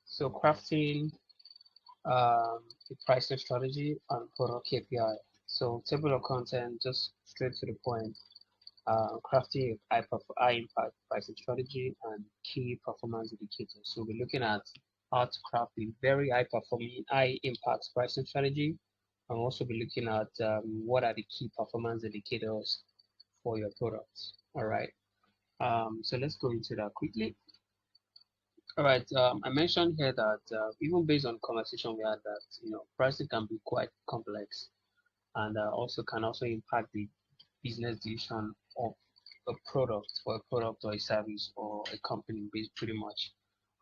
So crafting a pricing strategy and product KPI. So table of content, just straight to the point. Crafting a high impact pricing strategy and key performance indicators. So we're looking at how to craft a very high performing, high impact pricing strategy, and also be looking at what are the key performance indicators for your products. All right. So let's go into that quickly. All right. I mentioned here that even based on conversation we had, that pricing can be quite complex and also can also impact the business decision of a product for a product or a service or a company, pretty much.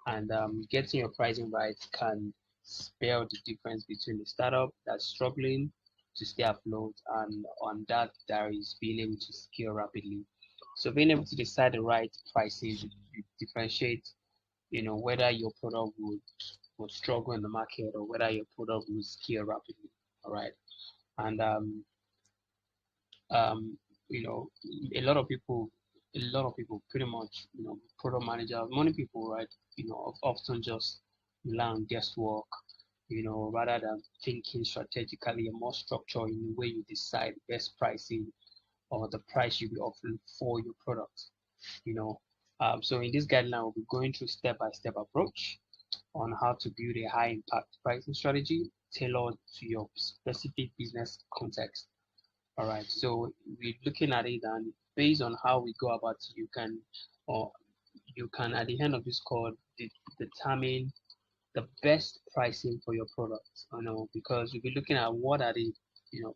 And getting your pricing right can spell the difference between a startup that's struggling to stay afloat and on that is being able to scale rapidly. So being able to decide the right pricing would differentiate, whether your product would struggle in the market or whether your product will scale rapidly. All right. And um, you know, a lot of people pretty much, product managers, many people, right, often just rely on guesswork, rather than thinking strategically and more structure in the way you decide best pricing or the price you'll be offering for your product, you know. So in this guideline, we'll be going through step-by-step approach on how to build a high impact pricing strategy tailored to your specific business context. All right, so we're looking at it, and based on how we go about it, or you can at the end of this call determine the best pricing for your product. Because we'll be looking at what are the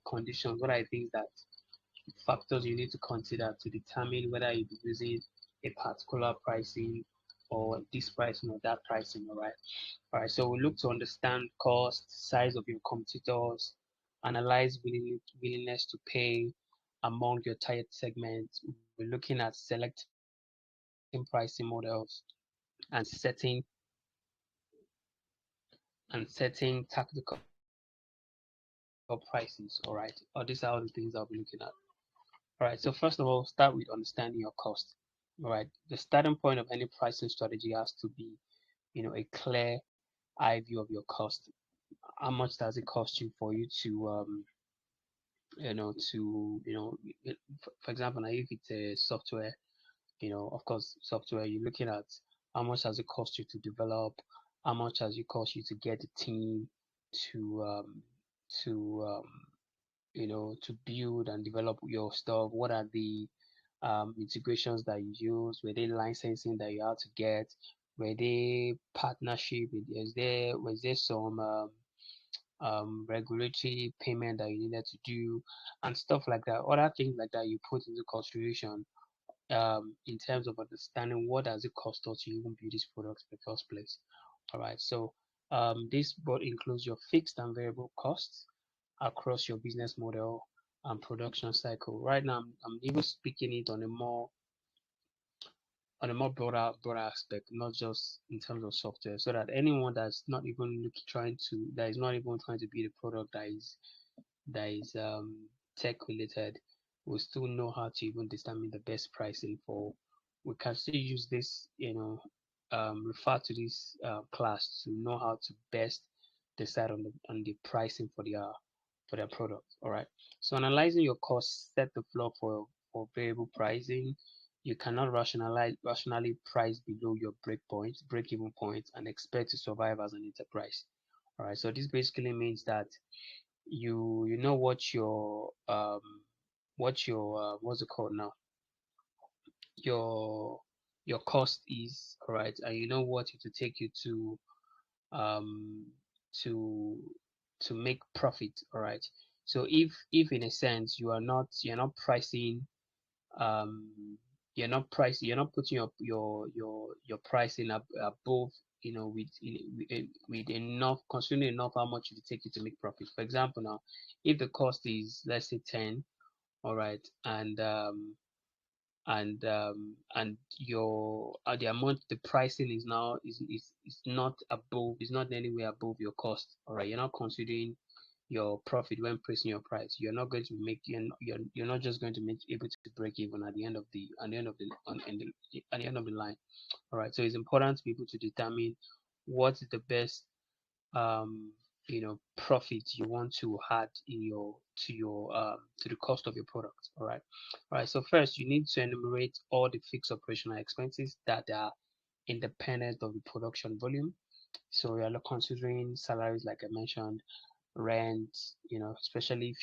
conditions, what are the things that factors you need to consider to determine whether you'll be using a particular pricing or this pricing or that pricing. All right. So we look to understand cost, size of your competitors, analyze willingness to pay among your target segments. We're looking at selecting pricing models and setting tactical prices. All right. Or these are all the things I'll be looking at. All right. So first of all, start with understanding your cost. All right. The starting point of any pricing strategy has to be, a clear eye view of your cost. How much does it cost you for you to for example, now if it's a software, of course, software, you're looking at how much does it cost you to develop, how much does it cost you to get the team to to to build and develop your stuff. What are the integrations that you use? Were they licensing that you had to get? Were they partnership? Was there some regulatory payment that you needed to do and stuff like that? Other things like that you put into consideration in terms of understanding what does it cost us to even build this product in the first place. All right, so this both includes your fixed and variable costs across your business model and production cycle. Right now, I'm even speaking it on a more broader aspect, not just in terms of software, so that anyone that's not even that is not even trying to build a product that is tech related will still know how to even determine the best pricing for. We can still use this, refer to this class to know how to best decide on the pricing for their product. All right. So analyzing your costs set the floor for variable pricing. You cannot rationally price below your break-even point, and expect to survive as an enterprise. All right. So this basically means that you know what's it called now, your your cost is, all right, and you know what it will take you um to to make profit. All right. So if in a sense you're not pricing, um you're not putting your pricing above, with enough, considering enough how much it will take you to make profit. For example, now if the cost is, let's say, 10, all right, and your the amount, the pricing is now is not above, is not anywhere above your cost. All right, you're not considering your profit when pricing your price. You're not going to make you're not just going to make able to break even at the end of the at the end of the line. All right. So it's important to be able to determine what is the best profit you want to add in your to the cost of your product. All right, so first you need to enumerate all the fixed operational expenses that are independent of the production volume. So we are not considering salaries like I mentioned, rent, especially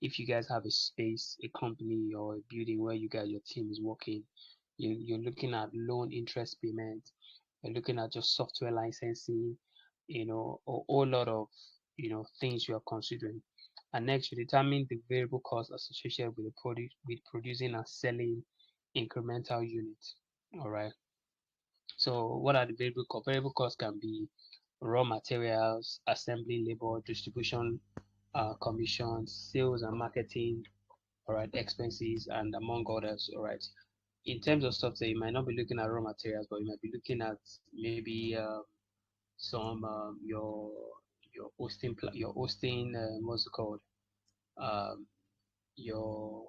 if you guys have a space, a company or a building where you guys your team is working. You're looking at loan interest payments, you're looking at just software licensing, a whole lot of things you are considering. And next, you determine the variable costs associated with with producing and selling incremental units. All right. So what are the variable costs? Variable costs can be raw materials, assembly labor, distribution, commissions, sales and marketing, all right, expenses, and among others. All right. In terms of software, you might not be looking at raw materials, but you might be looking at maybe some your hosting what's it called um, your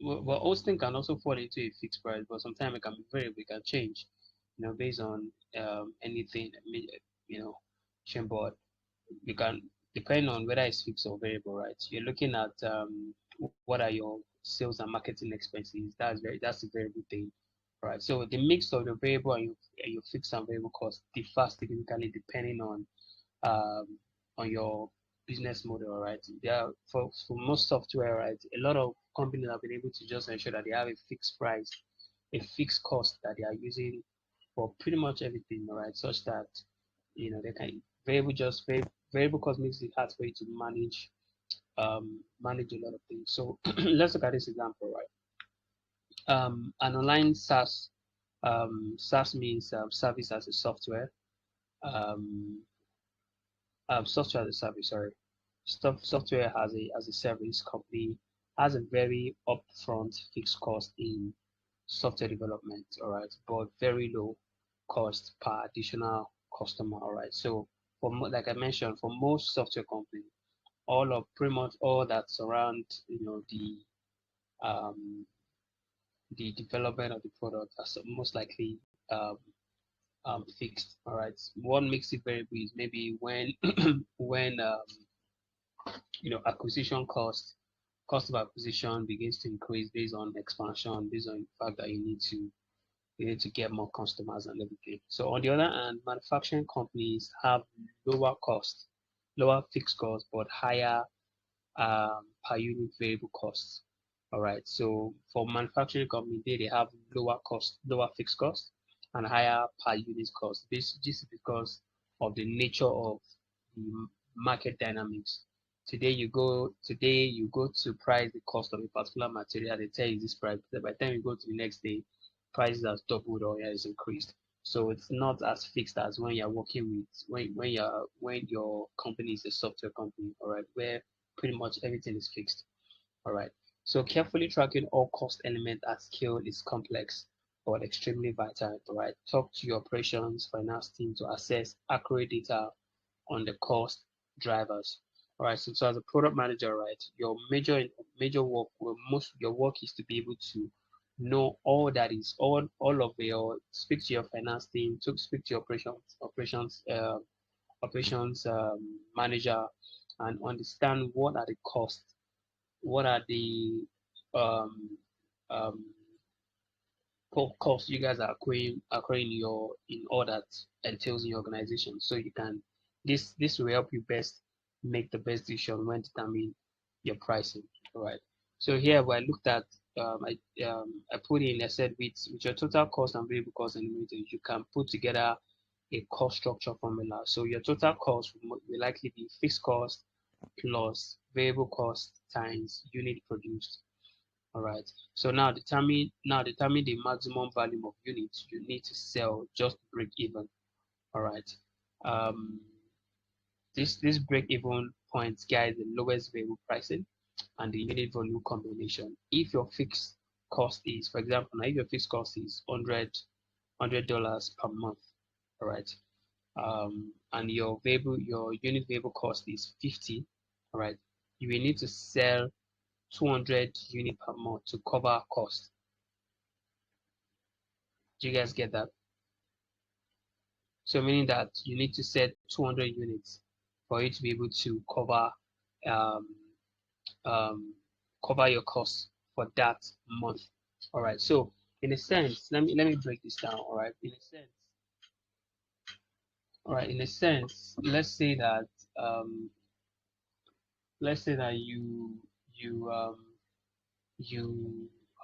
well, hosting can also fall into a fixed price, but sometimes it can be variable, it can change, based on anything, you know, but you can depend on whether it's fixed or variable, right? You're looking at what are your sales and marketing expenses. That's a variable thing, right? So the mix of the variable and your fixed and variable costs differ significantly depending um, on your business model, right? There for most software, right, a lot of companies have been able to just ensure that they have a fixed price, a fixed cost that they are using for pretty much everything, right? Such that they can variable cost makes it hard for you to manage a lot of things. So let's look at this example, right? An online SaaS means service as a software. Um, Software as a service, sorry. Software as a service company has a very upfront fixed cost in software development, all right, but very low cost per additional customer, all right. So like I mentioned, for most software companies, pretty much all that surround um, the development of the product are most likely um, fixed, all right. What makes it variable is maybe when when acquisition cost of acquisition begins to increase based on expansion, based on the fact that you need to get more customers and everything. So on the other hand, manufacturing companies have lower costs, lower fixed costs, but higher per unit variable costs. All right. So for manufacturing company, they have lower fixed costs, and higher per unit cost. This is because of the nature of the market dynamics. Today you go to price the cost of a particular material. They tell you this price. But by the time you go to the next day, prices has doubled or has increased. So it's not as fixed as when you're working with when your company is a software company, all right, where pretty much everything is fixed. All right. So carefully tracking all cost elements at scale is complex but extremely vital. All right. Talk to your operations finance team to assess accurate data on the cost drivers. All right. So as a product manager, right, your major work, most of your work is to be able to know all that is all of your speak to your finance team, to speak to your operations manager, and understand what are the costs, what are the um, um, costs you guys are acquiring in all that entails in your organization. So you can this will help you best make the best decision when determining your pricing. All right. So here I looked at I put in, I said with your total cost and variable cost eliminated, you can put together a cost structure formula. So your total cost will likely be fixed cost plus variable cost times unit produced. All right. So now determine the maximum volume of units you need to sell just to break even. All right. Um, this break even point guides the lowest variable pricing and the unit volume combination. If your fixed cost is, for example, now if your fixed cost is $100 per month, all right, and your unit variable cost is 50, all right, you will need to sell 200 unit per month to cover cost. Do you guys get that? So meaning that you need to set 200 units for you to be able to um, um, cover your costs for that month. All right. So in a sense, let me break this down. All right. In a sense, um, let's say that you you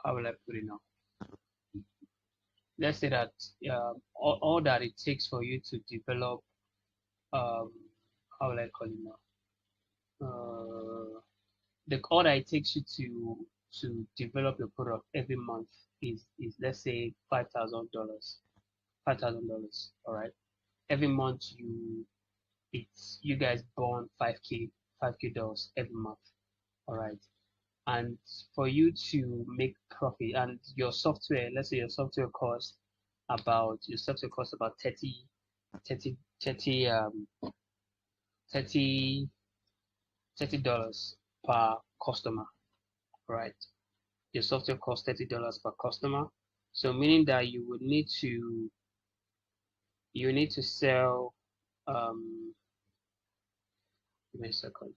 how will I put it now? Let's say that all that it takes for you to develop um, how will I call it now? The all that it takes you to develop your product every month is let's say $5,000. $5,000. All right. Every month you guys burn 5K dollars every month. All right. And for you to make profit and your software, let's say your software costs about 30 30 30 $30 per customer, right? Your software costs $30 per customer. So meaning that you need to sell give me a second.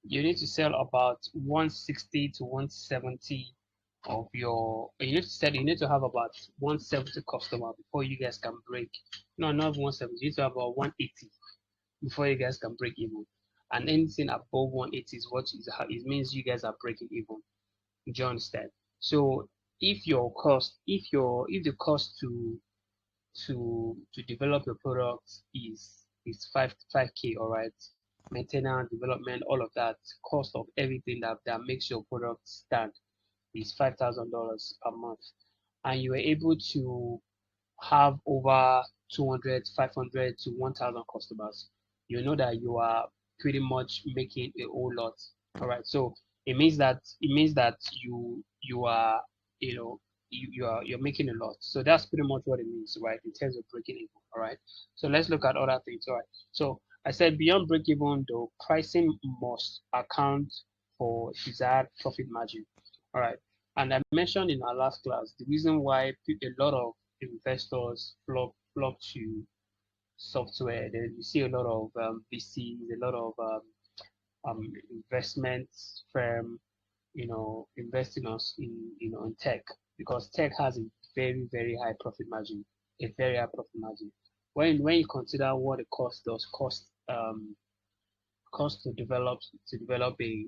You need to sell about 160 to 170 of your you need to have about 170 customer before you guys can break. No, not 170, you need to have about 180 before you guys can break even. And anything above 180 is what is it means you guys are breaking even. Do you understand? So if the cost to develop your product is five k, all right, maintenance, development, all of that, cost of everything that makes your product stand is $5,000 per month, and you were able to have over 200, 500 to 1,000 customers, you know that you are pretty much making a whole lot. All right. So it means that you are you know you're making a lot. So that's pretty much what it means, right? In terms of breaking even. All right. So let's look at other things. All right. So I said beyond break even, though, pricing must account for desired profit margin. All right. And I mentioned in our last class the reason why a lot of investors flock to software. Then you see a lot of VCs, a lot of investment firm, investing us in tech, because tech has a very high profit margin, a very high profit margin. When you consider what it cost to develop a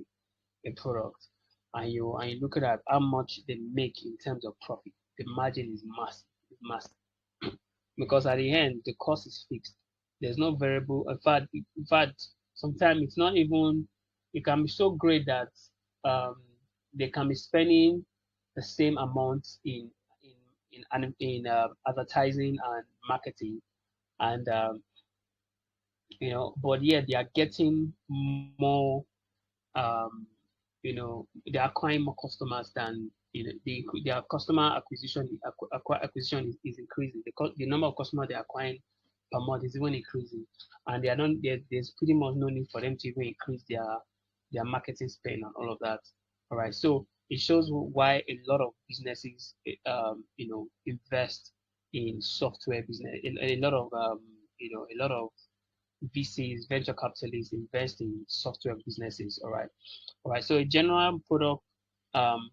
product, and you look at how much they make in terms of profit, the margin is massive, because at the end the cost is fixed. There's no variable. In fact, sometimes it's not even. It can be so great that um, they can be spending the same amount in advertising and marketing, and but yet they are getting more um, they are acquiring more customers than their customer acquisition is increasing. The number of customers they are acquiring per month is even increasing, and they are not there's pretty much no need for them to even increase their marketing spend and all of that. All right, so it shows why a lot of businesses invest in software business. A lot of VCs, venture capitalists invest in software businesses. All right. So a general product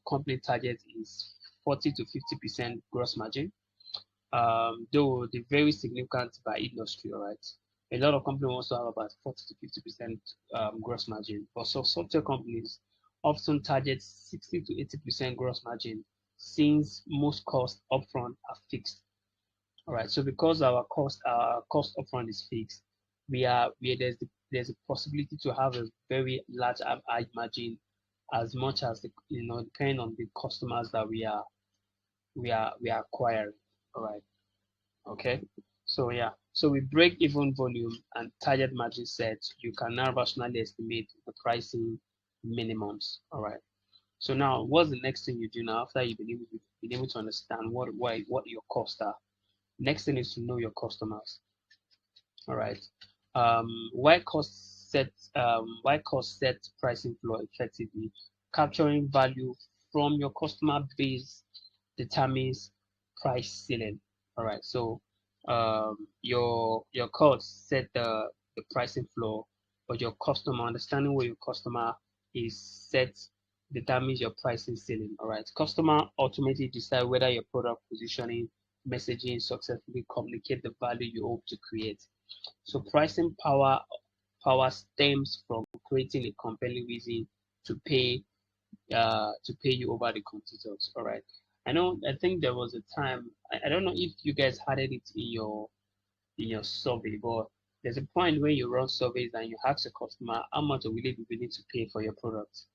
company target is 40 to 50% gross margin. Though they vary significant by industry. All right. A lot of companies also have about 40 to 50% gross margin, but so software companies often target 60 to 80% gross margin, since most costs upfront are fixed. All right. So because our cost upfront is fixed, there's a possibility to have a very large high margin, as much as depending on the customers that we are we are acquiring. All right. Okay. So yeah. So we break even volume and target margin sets. You can now rationally estimate the pricing minimums. All right. So now, what's the next thing you do now after been able to understand what your costs are? Next thing is to know your customers. All right. Why cost set pricing flow effectively? Capturing value from your customer base determines price ceiling. All right. So your cost set the pricing floor, but your customer understanding where your customer is set determines your pricing ceiling. All right. Customer ultimately decide whether your product positioning, messaging successfully communicate the value you hope to create. So pricing power stems from creating a compelling reason to pay you over the competitors. All right. I think there was a time I don't know if you guys had it in your survey, but there's a point where you run surveys and you ask a customer how much are we be willing to pay for your product.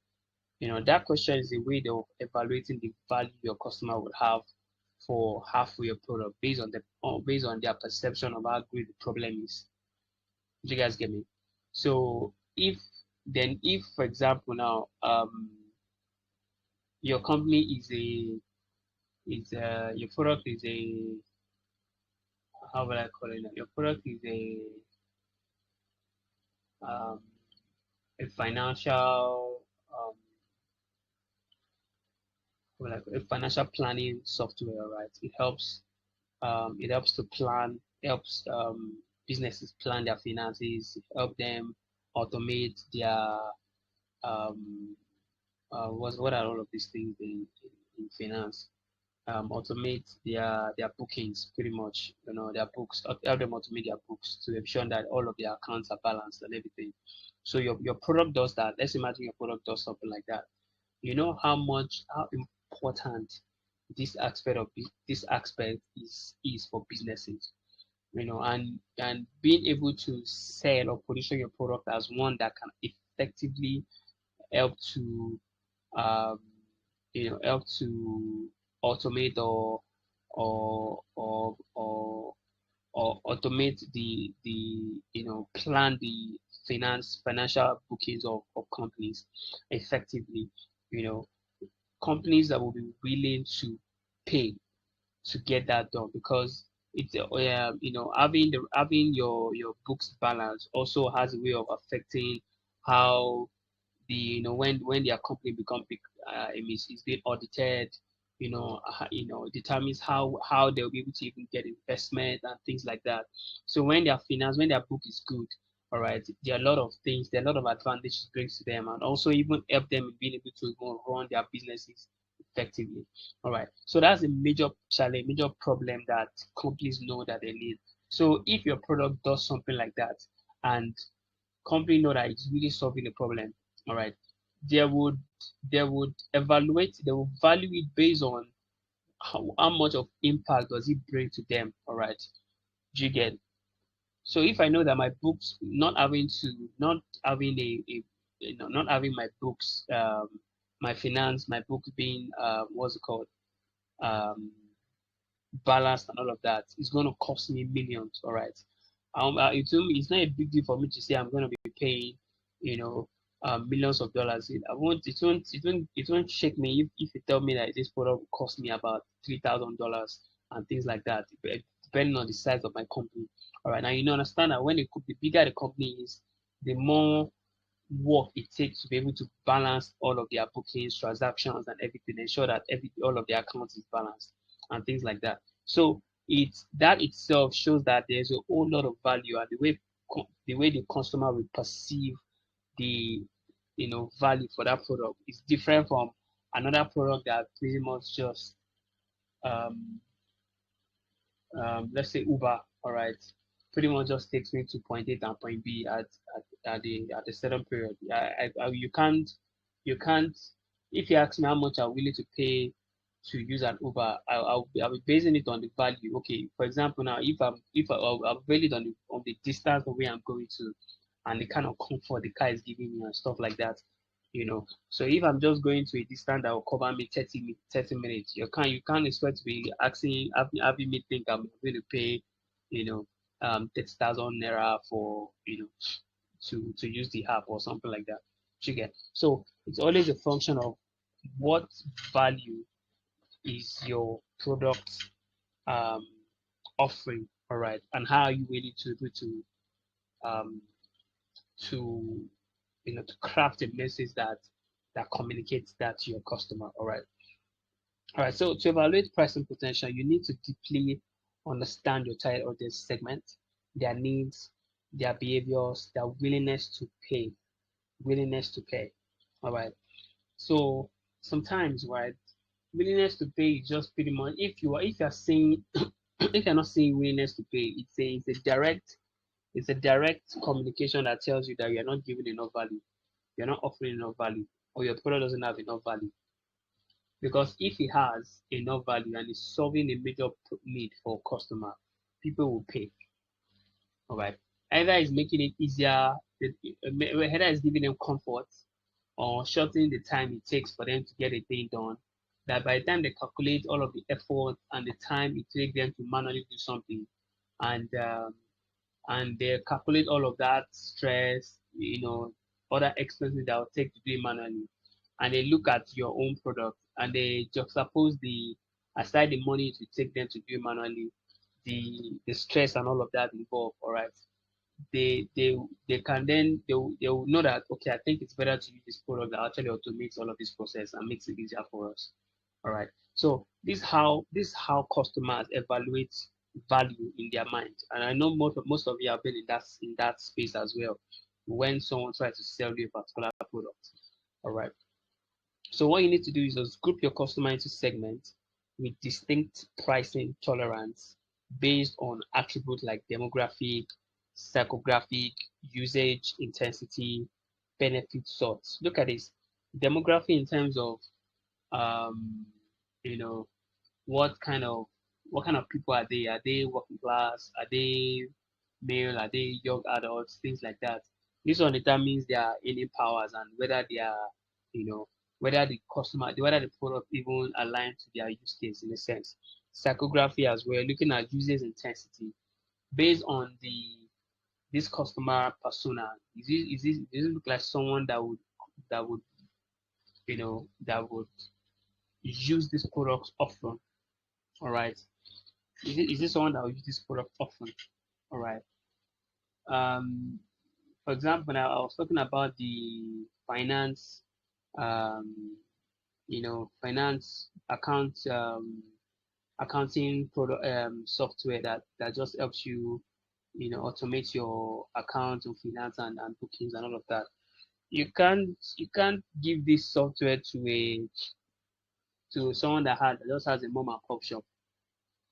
That question is a way of evaluating the value your customer would have for half of your product based on their perception of how great the problem is. Do you guys get me? So if for example now your company your product is a how would I call it now? Your product is um, a financial a financial planning software, right? It helps to plan, helps businesses plan their finances, help them automate their what are all of these things in finance? Automate their bookings pretty much, their books, help them automate their books to ensure that all of their accounts are balanced and everything. So your product does that. Let's imagine your product does something like that. You know how important this aspect is for businesses, and being able to sell or position your product as one that can effectively help to um, help to automate or automate the plan the financial bookings of companies effectively. you know Companies that will be willing to pay to get that done, because it's having your books balance also has a way of affecting how when their company become big, is being audited, determines how they'll be able to even get investment and things like that. So when their book is good, all right, there are a lot of things, there are a lot of advantages it brings to them, and also even help them in being able to even run their businesses effectively. All right, so that's a major challenge, major problem that companies know that they need. So if your product does something like that, and company know that it's really solving the problem, all right, they would they will value it based on how much of impact does it bring to them. All right, do you get? So if I know that my books not having not having my books, my finance, my book being what's it called, um balanced and all of that, it's going to cost me millions. All right. It's not a big deal for me to say I'm going to be paying, you know, millions of dollars. It won't shake me if you tell me that this product will cost me about $3,000 and things like that, depending on the size of my company. All right. Now, understand that the bigger the company is, the more work it takes to be able to balance all of their bookings, transactions, and everything, ensure that all of their accounts is balanced and things like that. So that itself shows that there's a whole lot of value, and the way the customer will perceive the value for that product is different from another product that pretty much just um, let's say Uber, all right, pretty much just takes me to point A and point B at a certain period. You can't. If you ask me how much I'm willing to pay to use an Uber, I'll be basing it on the value. Okay, for example, now I'll base it on the distance of where I'm going to, and the kind of comfort the car is giving me and stuff like that. So if I'm just going to a distance that will cover me 30 minutes, you can't expect to be having me think I'm going to pay, 30,000 naira for, to use the app or something like that. You get? So it's always a function of what value is your product um, offering, all right, and how are you willing to do um, to to craft a message that communicates that to your customer, all right. So to evaluate pricing potential, you need to deeply understand your target audience segment, their needs, their behaviors, their willingness to pay, all right. So sometimes, right, willingness to pay is just pretty much if you're saying if you're not saying willingness to pay, it's a direct communication that tells you that you're not giving enough value, you're not offering enough value, or your product doesn't have enough value. Because if it has enough value and is solving a major need for a customer, people will pay. All right. Either it's making it easier, either it's giving them comfort or shortening the time it takes for them to get a thing done. That by the time they calculate all of the effort and the time it takes them to manually do something, and they calculate all of that stress, other expenses that will take to do it manually, and they look at your own product and they juxtapose aside the money to take them to do it manually, the stress and all of that involved, all right. They can then they will know that, okay, I think it's better to use this product that actually automates all of this process and makes it easier for us. All right. So this how customers evaluate value in their mind. And I know most of you have been in that space as well. When someone tries to sell you a particular product. All right. So what you need to do is just group your customer into segments with distinct pricing tolerance based on attributes like demographic, psychographic, usage intensity, benefit sorts. Look at this. Demographic in terms of um, you know, what kind of what kind of people are they? Are they working class? Are they male? Are they young adults? Things like that. This one determines their earning powers and whether they are, you know, whether the product even aligns to their use case in a sense. Psychography as well, looking at users intensity based on this customer persona. Does it look like someone that would that would use this product often? All right. Is this someone that will use this product often? All right. Um, for example, now I was talking about the finance, um, finance accounting product software that just helps you, automate your account and finance and bookings and all of that. You can't give this software to someone that just has a mom and pop shop,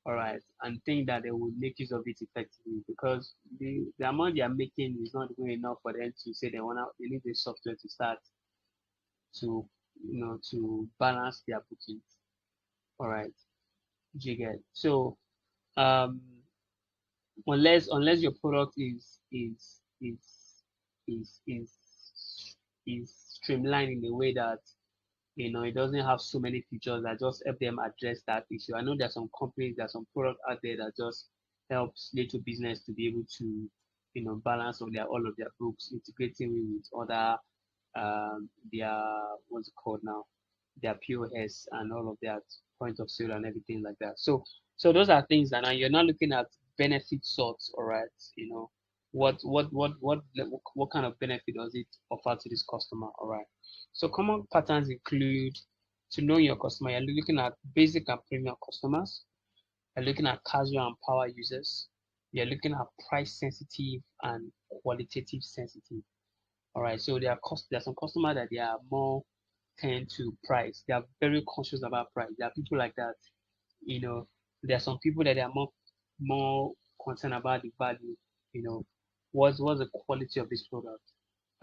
all right, and think that they will make use of it effectively because the amount they are making is not even enough for them to say they need the software to start to to balance their bookings. All right, do you get? So um unless your product is is is streamlined in a way that it doesn't have so many features that just help them address that issue. I know there's some companies, there's some product out there that just helps little business to be able to, balance all of their books, integrating with other their what's it called now, their POS and all of that point of sale and everything like that. So those are things that now you're not looking at benefit sorts, all right, what kind of benefit does it offer to this customer, all right. So common patterns include to know your customer, you're looking at basic and premium customers, you're looking at casual and power users, you're looking at price sensitive and qualitative sensitive. All right, so there are some customers that they are more tend to price. They are very conscious about price. There are people like that. You know, there are some people that are more concerned about the value. You know, what's the quality of this product?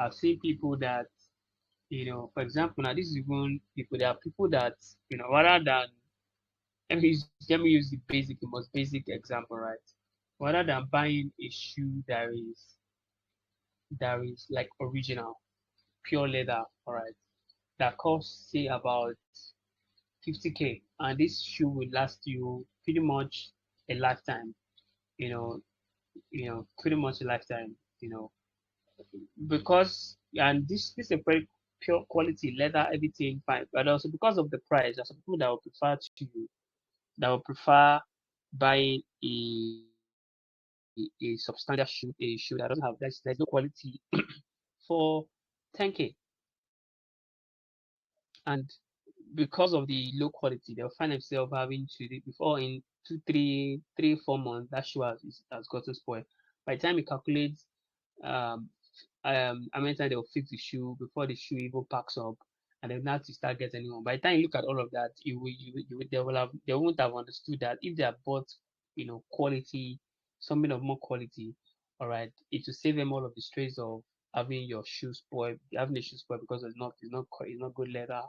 I've seen people that for example, now this is even people. There are people that rather than let me use the most basic example, right? Rather than buying a shoe that is like original, pure leather, all right, that costs say about 50K, and this shoe will last you pretty much a lifetime. You know, pretty much a lifetime. Because and this is a very pure quality leather, everything fine, but also because of the price, there's some people that will prefer buying a substandard shoe, a shoe that doesn't have there's no quality for 10K, and because of the low quality, they'll find themselves having to before in 4 months that shoe has gotten spoiled. By the time you calculate um how many times they'll fix the shoe before the shoe even packs up, and then now to start getting one. By the time you look at all of that, they won't have understood that if they have bought, quality, something of more quality, all right, it will save them all of the stress of having the shoe spoiled because it's not good leather,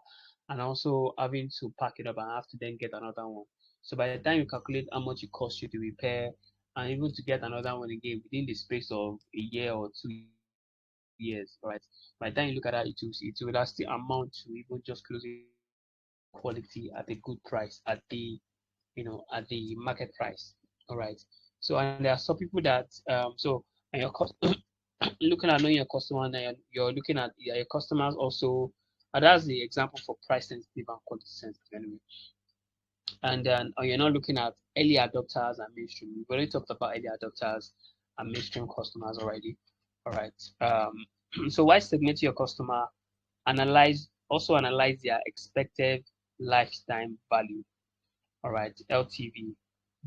and also having to pack it up and have to then get another one. So by the time you calculate how much it costs you to repair and even to get another one again within the space of a year or 2 years, all right. By the time you look at that, it will still amount to even just closing quality at a good price at the market price. All right. So and there are some people that so and your cost looking at knowing your customer and you're looking at your customers also. And that's the example for price sensitive and quality sensitive anyway. And then you're not looking at early adopters and mainstream. We've already talked about early adopters and mainstream customers already. All right. So why segment your customer? Analyze their expected lifetime value. All right, LTV,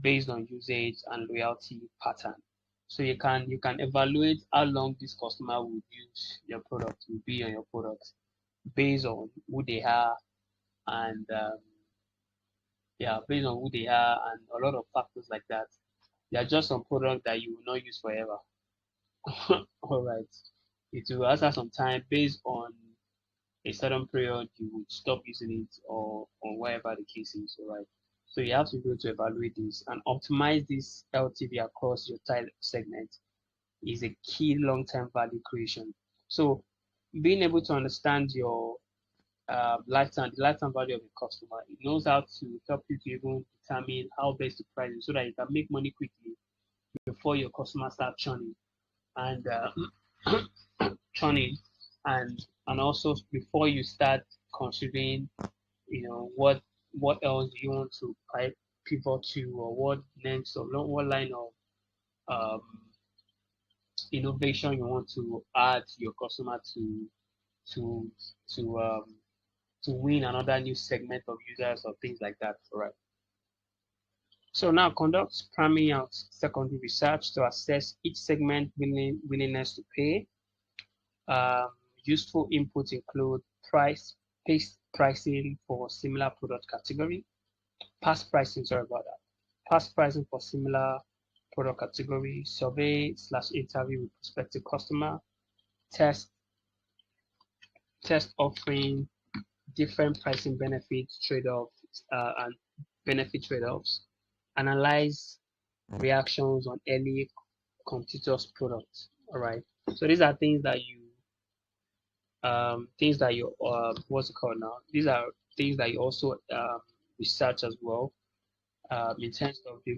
based on usage and loyalty pattern. So you can evaluate how long this customer will use your product, will be on your product, based on who they are and yeah, based on who they are and a lot of factors like that. They are just some product that you will not use forever. All right. It will after some time based on a certain period you would stop using it or whatever the case is. All right. So you have to be able to evaluate this and optimize this LTV across your target segment is a key long-term value creation. So being able to understand your the lifetime value of a customer, it knows how to help you to even determine how best to price it so that you can make money quickly before your customers start churning and churning and also before you start considering what else do you want to pivot to or what next or what line of um, innovation you want to add to your customer to to um, to win another new segment of users or things like that. All right. So now conduct primary and secondary research to assess each segment willingness to pay. Um, Useful inputs include past pricing for similar product category, past pricing, sorry about that, past pricing for similar product category, survey/interview with prospective customer, test offering different pricing benefits, trade-offs, and benefit trade-offs, analyze reactions on early competitors' products. All right. So these are things that you what's it called now? These are things that you also research as well in terms of be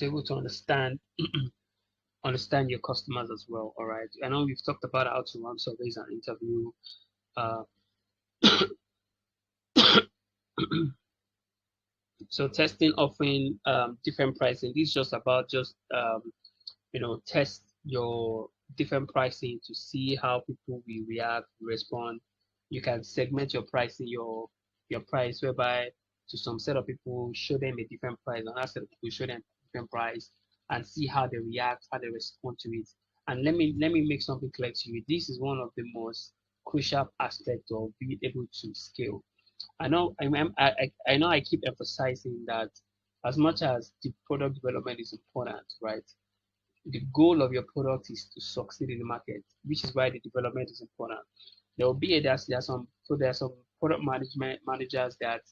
able to understand your customers as well. All right. I know we've talked about how to run surveys and interview. Uh, so testing, offering different pricing. This is just about test your different pricing to see how people will react, respond. You can segment your pricing, your price, whereby to some set of people show them a different price, and that set of people show them a different price, and see how they react, how they respond to it. And let me make something clear to you. This is one of the most crucial aspects of being able to scale. I know I keep emphasizing that as much as the product development is important, right? The goal of your product is to succeed in the market, which is why the development is important. There will be there are some product management managers that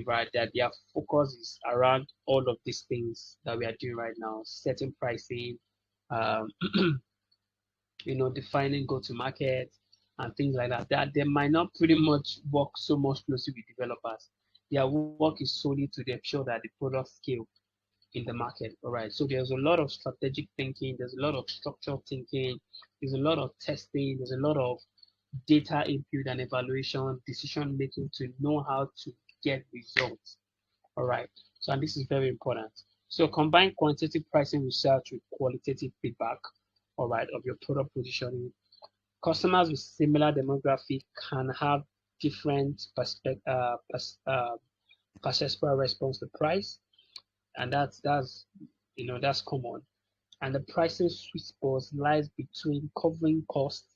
right that their focus is around all of these things that we are doing right now, setting pricing, um, defining go to market and things like that. That they might not pretty much work so much closely with developers. Their work is solely to ensure that the product scale in the market. All right. So there's a lot of strategic thinking, there's a lot of structural thinking, there's a lot of testing, there's a lot of data input and evaluation, decision making to know how to get results. All right. So and this is very important. So combine quantitative pricing research with qualitative feedback, all right, of your product positioning. Customers with similar demographic can have different perceptual response to price, and that's common. And the pricing sweet spot lies between covering costs,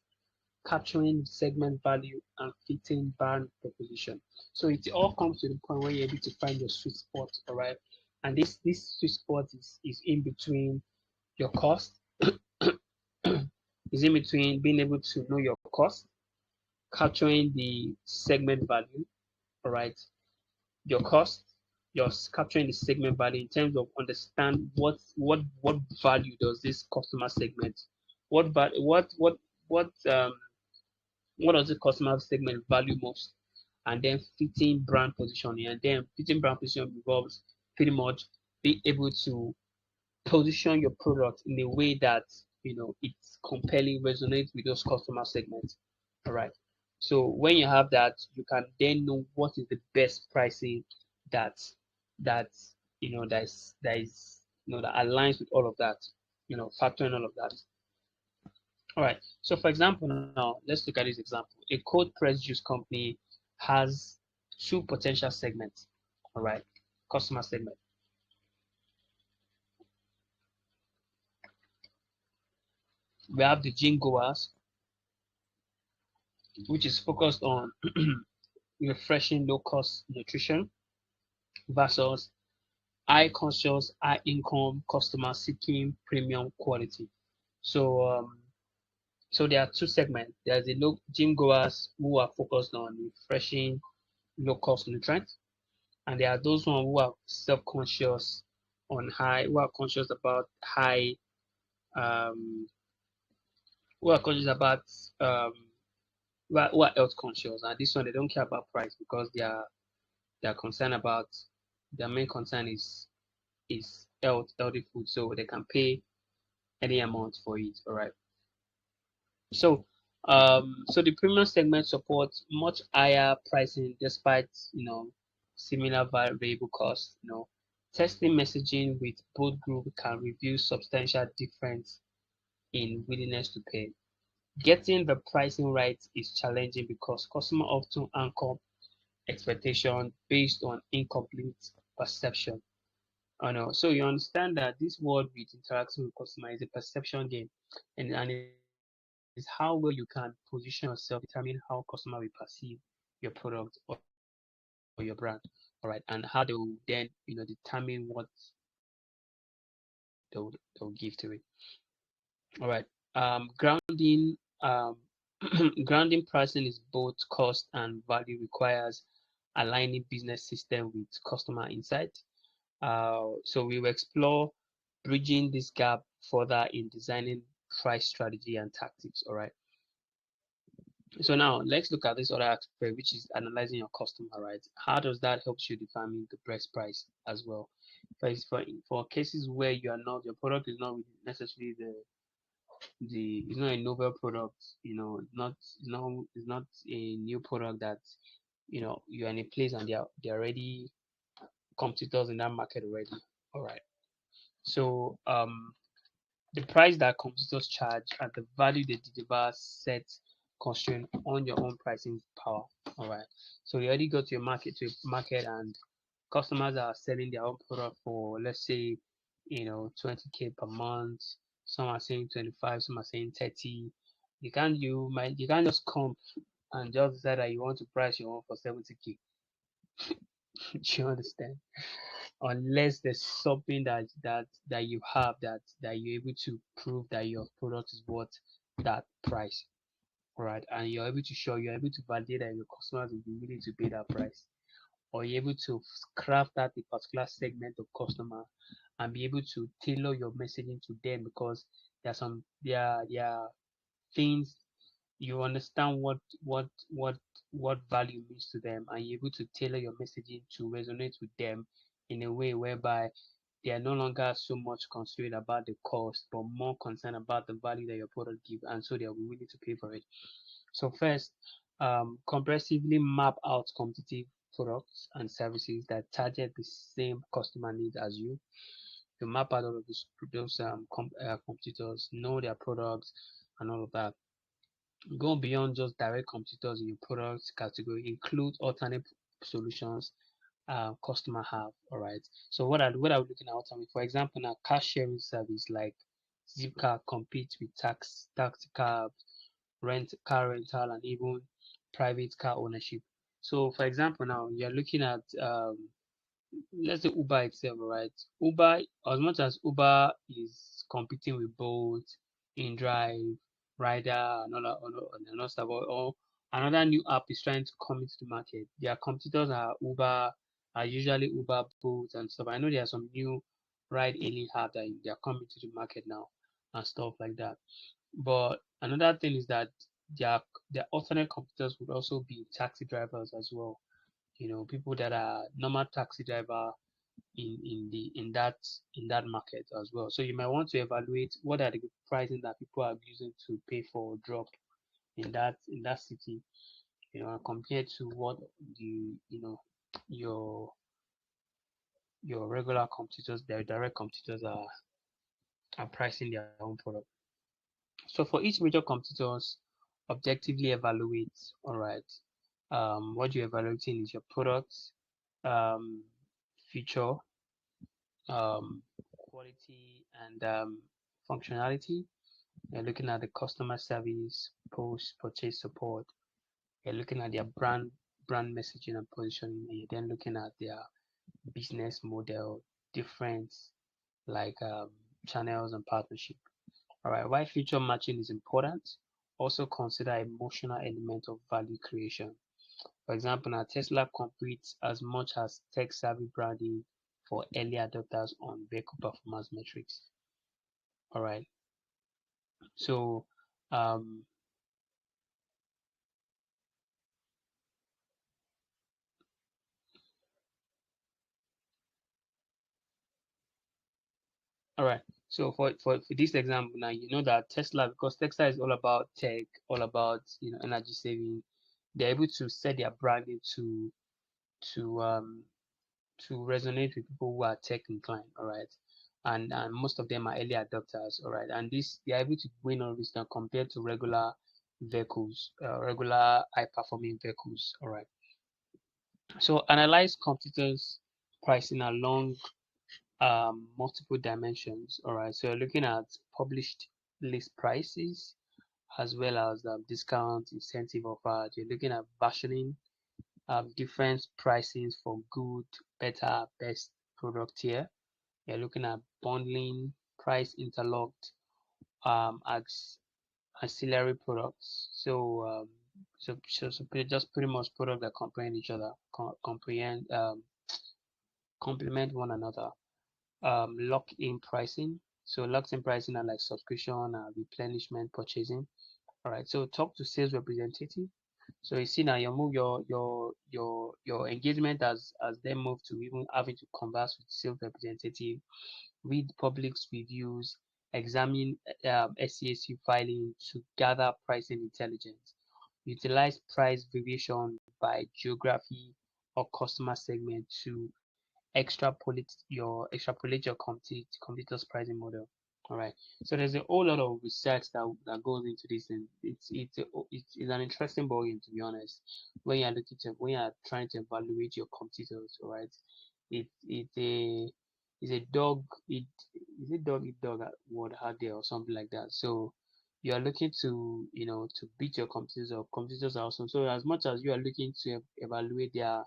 capturing segment value, and fitting brand proposition. So it all comes to the point where you're able to find your sweet spot, all right? And this sweet spot is in between your cost, is in between being able to know your cost, capturing the segment value, all right? Your cost, you're capturing the segment value in terms of understand what value does this customer segment, what what does the customer segment value most, and then fitting brand positioning, and then fitting brand positioning involves pretty much be able to position your product in a way that it's compelling, resonates with those customer segments. All right. So when you have that, you can then know what is the best pricing that that that aligns with all of that. Factoring all of that. All right. So for example, now let's look at this example. A cold press juice company has two potential segments. All right. Customer segment. We have the gym goers, which is focused on refreshing low cost nutrition versus high conscious, high income customer seeking premium quality. So so there are two segments. There's the low gym goers who are focused on refreshing low cost nutrients, and there are those one who are self-conscious on high, who are conscious about high, um, who are conscious about um, who are health conscious, and this one they don't care about price because they are concerned about, their main concern is healthy food, so they can pay any amount for it. All right. So so the premium segment supports much higher pricing despite similar variable costs. Testing messaging with both groups can reveal substantial difference in willingness to pay. Getting the pricing right is challenging because customers often anchor expectation based on incomplete perception. I know. So you understand that this world with interaction with customer is a perception game, and it's how well you can position yourself, determine how customer will perceive your product or your brand. All right, and how they will then determine what they'll give to it. All right. Grounding grounding pricing is both cost and value requires aligning business system with customer insight. So we will explore bridging this gap further in designing price strategy and tactics. All right. So now let's look at this other aspect, which is analyzing your customer, right? How does that help you determine the best price as well? For cases where your product is not necessarily the it's not a novel product, it's not a new product that you're in a place and they're already competitors in that market already. All right. So the price that competitors charge and the value they deliver set constraint on your own pricing power. All right. So you already go to a market and customers are selling their own product for, let's say, 20K per month. Some are saying 25, some are saying 30. You can't just come and just decide that you want to price your own for 70K. Do you understand? Unless there's something that you have that you're able to prove that your product is worth that price. All right, and you're able to validate that your customers will be willing to pay that price, or you're able to craft that a particular segment of customer and be able to tailor your messaging to them because there are things, you understand what value means to them, and you're able to tailor your messaging to resonate with them in a way whereby they are no longer so much concerned about the cost, but more concerned about the value that your product gives, and so they are willing to pay for it. So first, comprehensively map out competitive products and services that target the same customer needs as you. You map out all of those competitors, know their products, and all of that. Go beyond just direct competitors in your product category. Include alternate solutions customer have. All right. So what are we looking at alternate? For example, now car sharing service like Zipcar competes with taxi cabs, rent car rental, and even private car ownership. So for example, now you're looking at let's say Uber itself, right? Uber, as much as Uber is competing with Bolt, InDrive, Rider, another stuff, or another new app is trying to come into the market. Their competitors are usually Uber, Bolt, and stuff. I know there are some new ride hailing app that they are coming to the market now and stuff like that. But another thing is that their their alternate competitors would also be taxi drivers as well. People that are normal taxi driver in that market as well. So you might want to evaluate what are the pricing that people are using to pay for a drop in that city, and compared to what your your regular competitors, their direct competitors are pricing their own product. So for each major competitors, objectively evaluate. All right. What you're evaluating is your product, um, feature, um, quality, and functionality. You're looking at the customer service, post purchase support. You're looking at their brand messaging and positioning, and you're then looking at their business model, difference like channels and partnership. All right, why feature matching is important. Also consider emotional element of value creation. For example, now Tesla competes as much as tech-savvy branding for early adopters on vehicle performance metrics. All right. So, um, all right. So for this example now, you know that Tesla, because Tesla is all about tech, all about energy saving, they're able to set their branding to um to resonate with people who are tech inclined. All right. And most of them are early adopters. All right. And this they are able to win all this now compared to regular high performing vehicles. All right. So analyze competitors pricing along multiple dimensions. All right, so you're looking at published list prices as well as discount incentive offered. You're looking at versioning, different pricings for good, better, best product here. You're looking at bundling, price interlocked, as ancillary products. Just pretty much products that comprehend each other, complement one another. Lock-in pricing. So locked-in pricing are like subscription, replenishment, purchasing. All right. So talk to sales representative. So you see now you move your engagement as they move to even having to converse with sales representative, read public reviews, examine SCSU filing to gather pricing intelligence, utilize price variation by geography or customer segment to extrapolate your competitor's pricing model. All right. So there's a whole lot of research that goes into this, and it's an interesting ballgame, to be honest. When you're trying to evaluate your competitors, all right. It's a dog it is a dog eat dog word out there or something like that. So you are looking to beat your competitors, or competitors are awesome. So as much as you are looking to evaluate their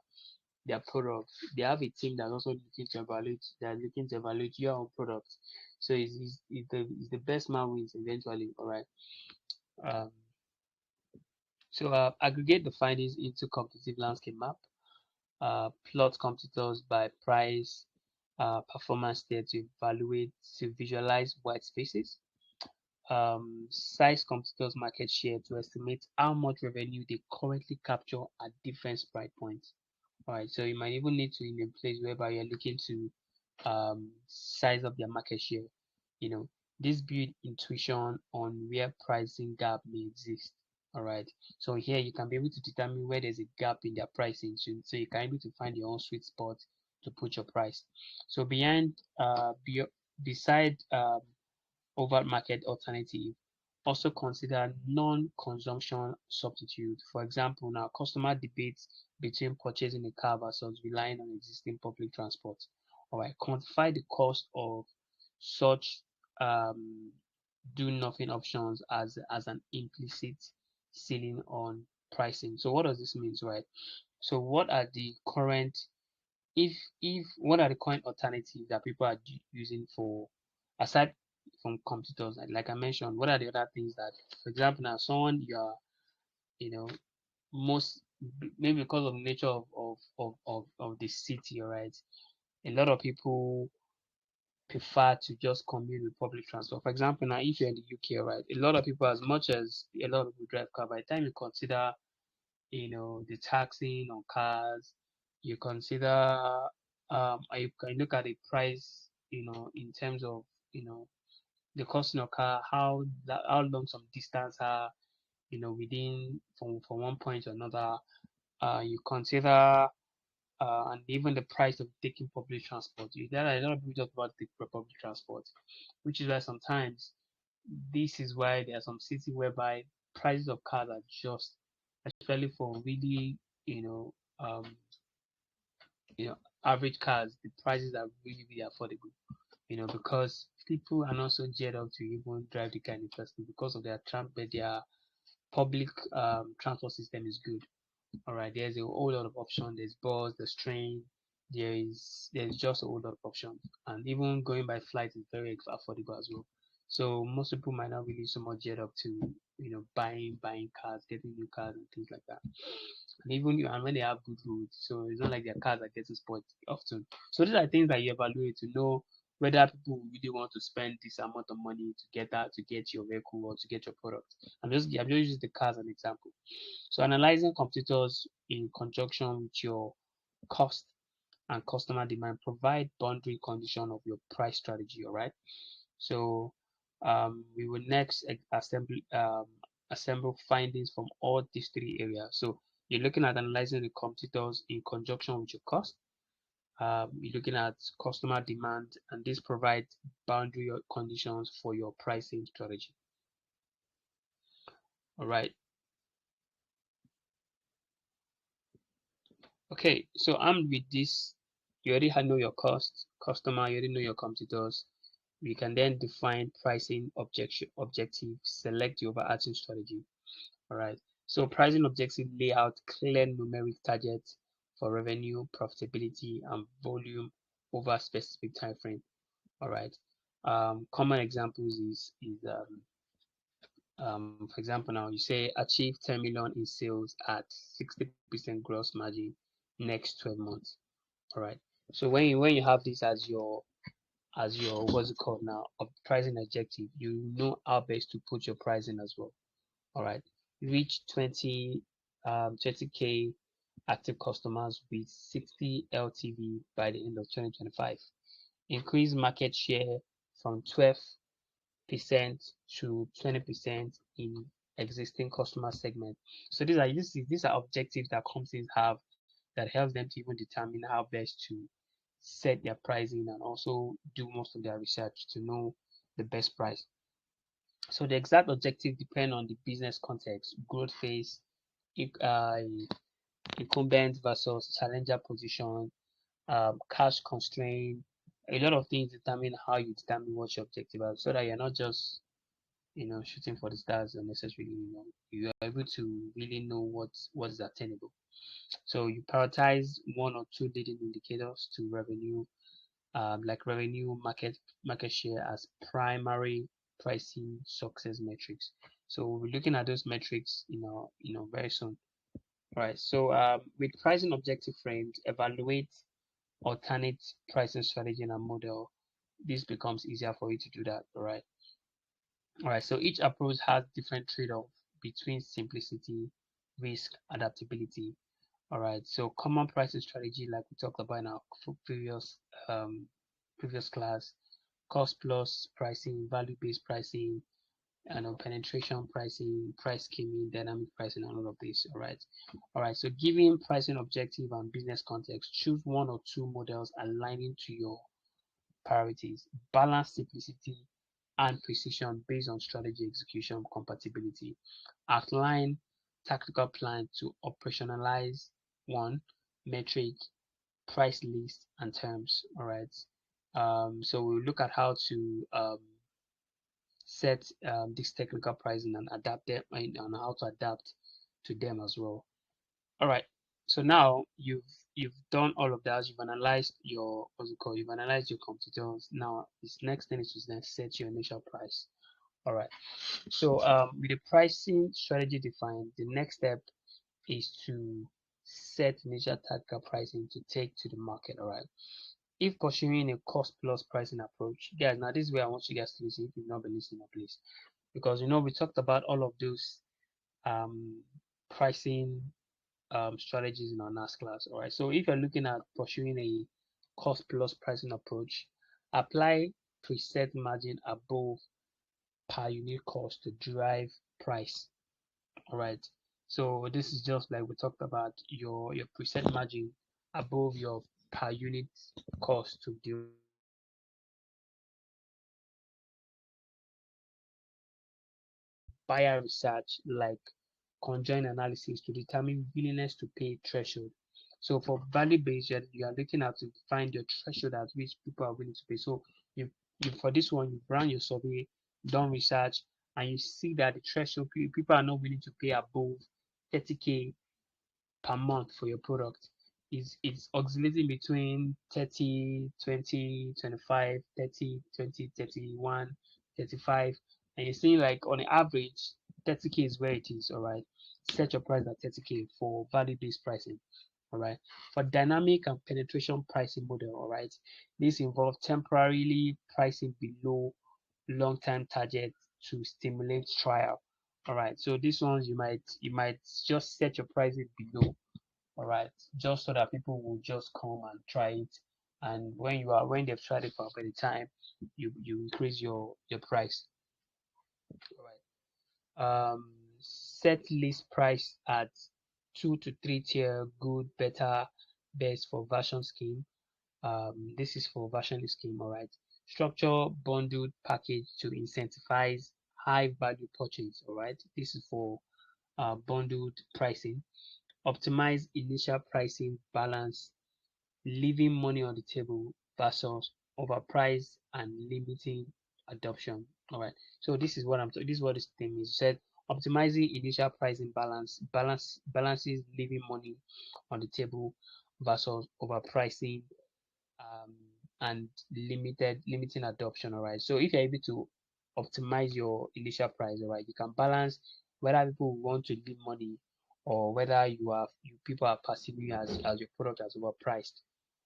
products. They have a team that's also looking to evaluate. They're looking to evaluate your own products. So it's the best man wins eventually. All right. Um, so aggregate the findings into competitive landscape map. Plot competitors by price, performance there to evaluate to visualize white spaces. size competitors' market share to estimate how much revenue they currently capture at different price points. All right, so you might even need to in a place whereby you're looking to size up their market share. You know, this build intuition on where pricing gap may exist. All right, so here you can be able to determine where there's a gap in their pricing, so you can be able to find your own sweet spot to put your price. So beside overt market alternative, also consider non-consumption substitute. For example, now customer debates between purchasing a car versus relying on existing public transport. All right, quantify the cost of such um, do nothing options as an implicit ceiling on pricing. So what does this mean, right? So what are the current if what are the current alternatives that people are using for aside from computers like I mentioned, what are the other things that, for example, now someone you are, you know, most maybe because of the nature of the city, all right, a lot of people prefer to just commute with public transport. For example, now if you're in the UK, right, a lot of people, as much as a lot of people drive car, by the time you consider, you know, the taxing on cars, you consider you can look at the price, you know, in terms of, you know, the cost of a car, how long some distance are, you know, within from one point to another. You consider and even the price of taking public transport. There are a lot of people talk about the public transport, which is why sometimes this is why there are some cities whereby prices of cars are just, especially for really, you know, you know, average cars, the prices are really, really affordable. You know, because people are not so geared up to even drive the car in the first place because of their public transport system is good. All right, there's a whole lot of options. There's bus, there's train, there's just a whole lot of options, and even going by flight is very affordable as well. So most people might not really so much geared up to, you know, buying cars, getting new cars and things like that. And even and when they have good roads, so it's not like their cars are getting spoiled often. So these are things that you evaluate to know whether people really want to spend this amount of money to get that, to get your vehicle or to get your product. I'm just using the cars as an example. So analyzing competitors in conjunction with your cost and customer demand provide boundary condition of your price strategy. All right. So we will next assemble findings from all these three areas. So you're looking at analyzing the competitors in conjunction with your cost. You're looking at customer demand, and this provides boundary conditions for your pricing strategy. All right. Okay. So armed with this, you already know your cost, customer. You already know your competitors. We can then define pricing objective, select the overarching strategy. All right. So pricing objective lay out clear numeric targets for revenue, profitability, and volume over a specific time frame. All right. Common examples for example, now you say achieve 10 million in sales at 60% gross margin next 12 months. All right. So when you have this as your what's it called now, of pricing objective, you know how best to put your pricing as well. All right, reach 20k active customers with 60 LTV by the end of 2025. Increase market share from 12% to 20% in existing customer segment. So these are objectives that companies have that helps them to even determine how best to set their pricing and also do most of their research to know the best price. So the exact objective depend on the business context, growth phase, uh, incumbent versus challenger position, cash constraint. A lot of things determine how you determine what your objective is, so that you're not just, you know, shooting for the stars unnecessarily. You know, you are able to really know what is attainable. So you prioritize one or two leading indicators to revenue, like revenue, market share as primary pricing success metrics. So we'll be looking at those metrics, very soon. All right. So with pricing objective framed, evaluate alternate pricing strategy and model. This becomes easier for you to do that. All right. All right, so each approach has different trade-off between simplicity, risk, adaptability. All right, so common pricing strategy, like we talked about in our um, previous class, cost plus pricing, value-based pricing, and penetration pricing, price scheming, dynamic pricing, and all of this. All right. So, given pricing objective and business context, choose one or two models aligning to your priorities. Balance simplicity and precision based on strategy execution compatibility. Outline tactical plan to operationalize one metric, price list, and terms. All right. So we'll look at how to set this technical pricing and adapt them and how to adapt to them as well. All right. So now you've done all of that. You've analyzed your what's it called? You've analyzed your competitors. Now this next thing is to then set your initial price. All right. So with the pricing strategy defined, the next step is to set initial tactical pricing to take to the market. All right. If pursuing a cost plus pricing approach, guys, now this is where I want you guys to listen. If you've not been listening, please, because we talked about all of those um, pricing strategies in our last class. All right. So if you're looking at pursuing a cost plus pricing approach, apply preset margin above per unit cost to drive price. All right. So this is just like we talked about your preset margin above your per unit cost to derive buyer research like conjoint analysis to determine willingness to pay threshold. So for value based, you are looking at to find your threshold at which people are willing to pay. So you for this one, you run your survey, done research, and you see that the threshold people are not willing to pay above 30K per month for your product. It's oscillating between 30, 20, 25, 30, 20, 31, 35, and you're seeing like on average 30K is where it is. All right, set your price at 30K for value-based pricing. All right, for dynamic and penetration pricing model. All right, this involves temporarily pricing below long-term target to stimulate trial. All right, so these ones you might just set your prices below. All right, just so that people will just come and try it, and when they've tried it for a bit of time, you increase your price. All right. Set list price at 2 to 3 tier good, better, best for version scheme. This is for version scheme. All right. Structure bundled package to incentivize high value purchase. All right. This is for bundled pricing. Optimize initial pricing balance, leaving money on the table versus overprice and limiting adoption. All right. So this is what this thing is. It said optimizing initial pricing balances leaving money on the table versus overpricing um, and limiting adoption. All right. So if you're able to optimize your initial price, all right, you can balance whether people want to leave money or whether people are perceiving you as your product as overpriced.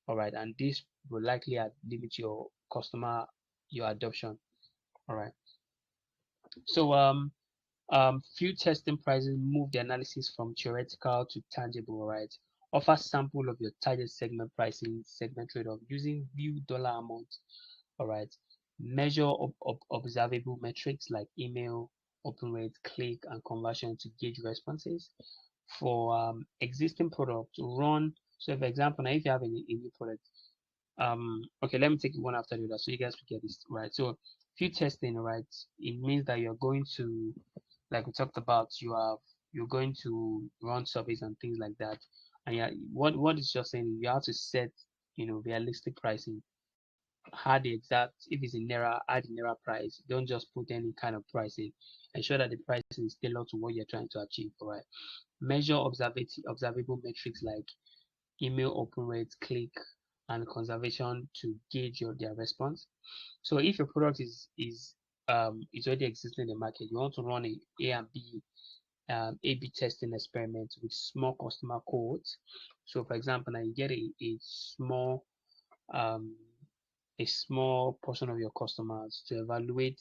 All right, and this will likely limit your adoption. All right. So field testing prices move the analysis from theoretical to tangible. All right. Offer sample of your target segment pricing, segment trade-off using view dollar amount. All right. Measure observable metrics like email, open rate, click, and conversion to gauge responses. For existing product, run. So, for example, now if you have a new product, okay, let me take it one after the other so you guys will get this right. So, field testing, right? It means that you're going to, like we talked about, you're going to run surveys and things like that. And yeah, what is just saying you have to set realistic pricing, add the exact, if it's in naira, add the naira price. Don't just put any kind of pricing. Ensure that the pricing is tailored to what you're trying to achieve. All right. Measure observable metrics like email open rate, click, and conservation to gauge their response. So if your product is already existing in the market, you want to run A and B A/B testing experiment with small customer cohorts. So for example, now you get um, a small portion of your customers to evaluate.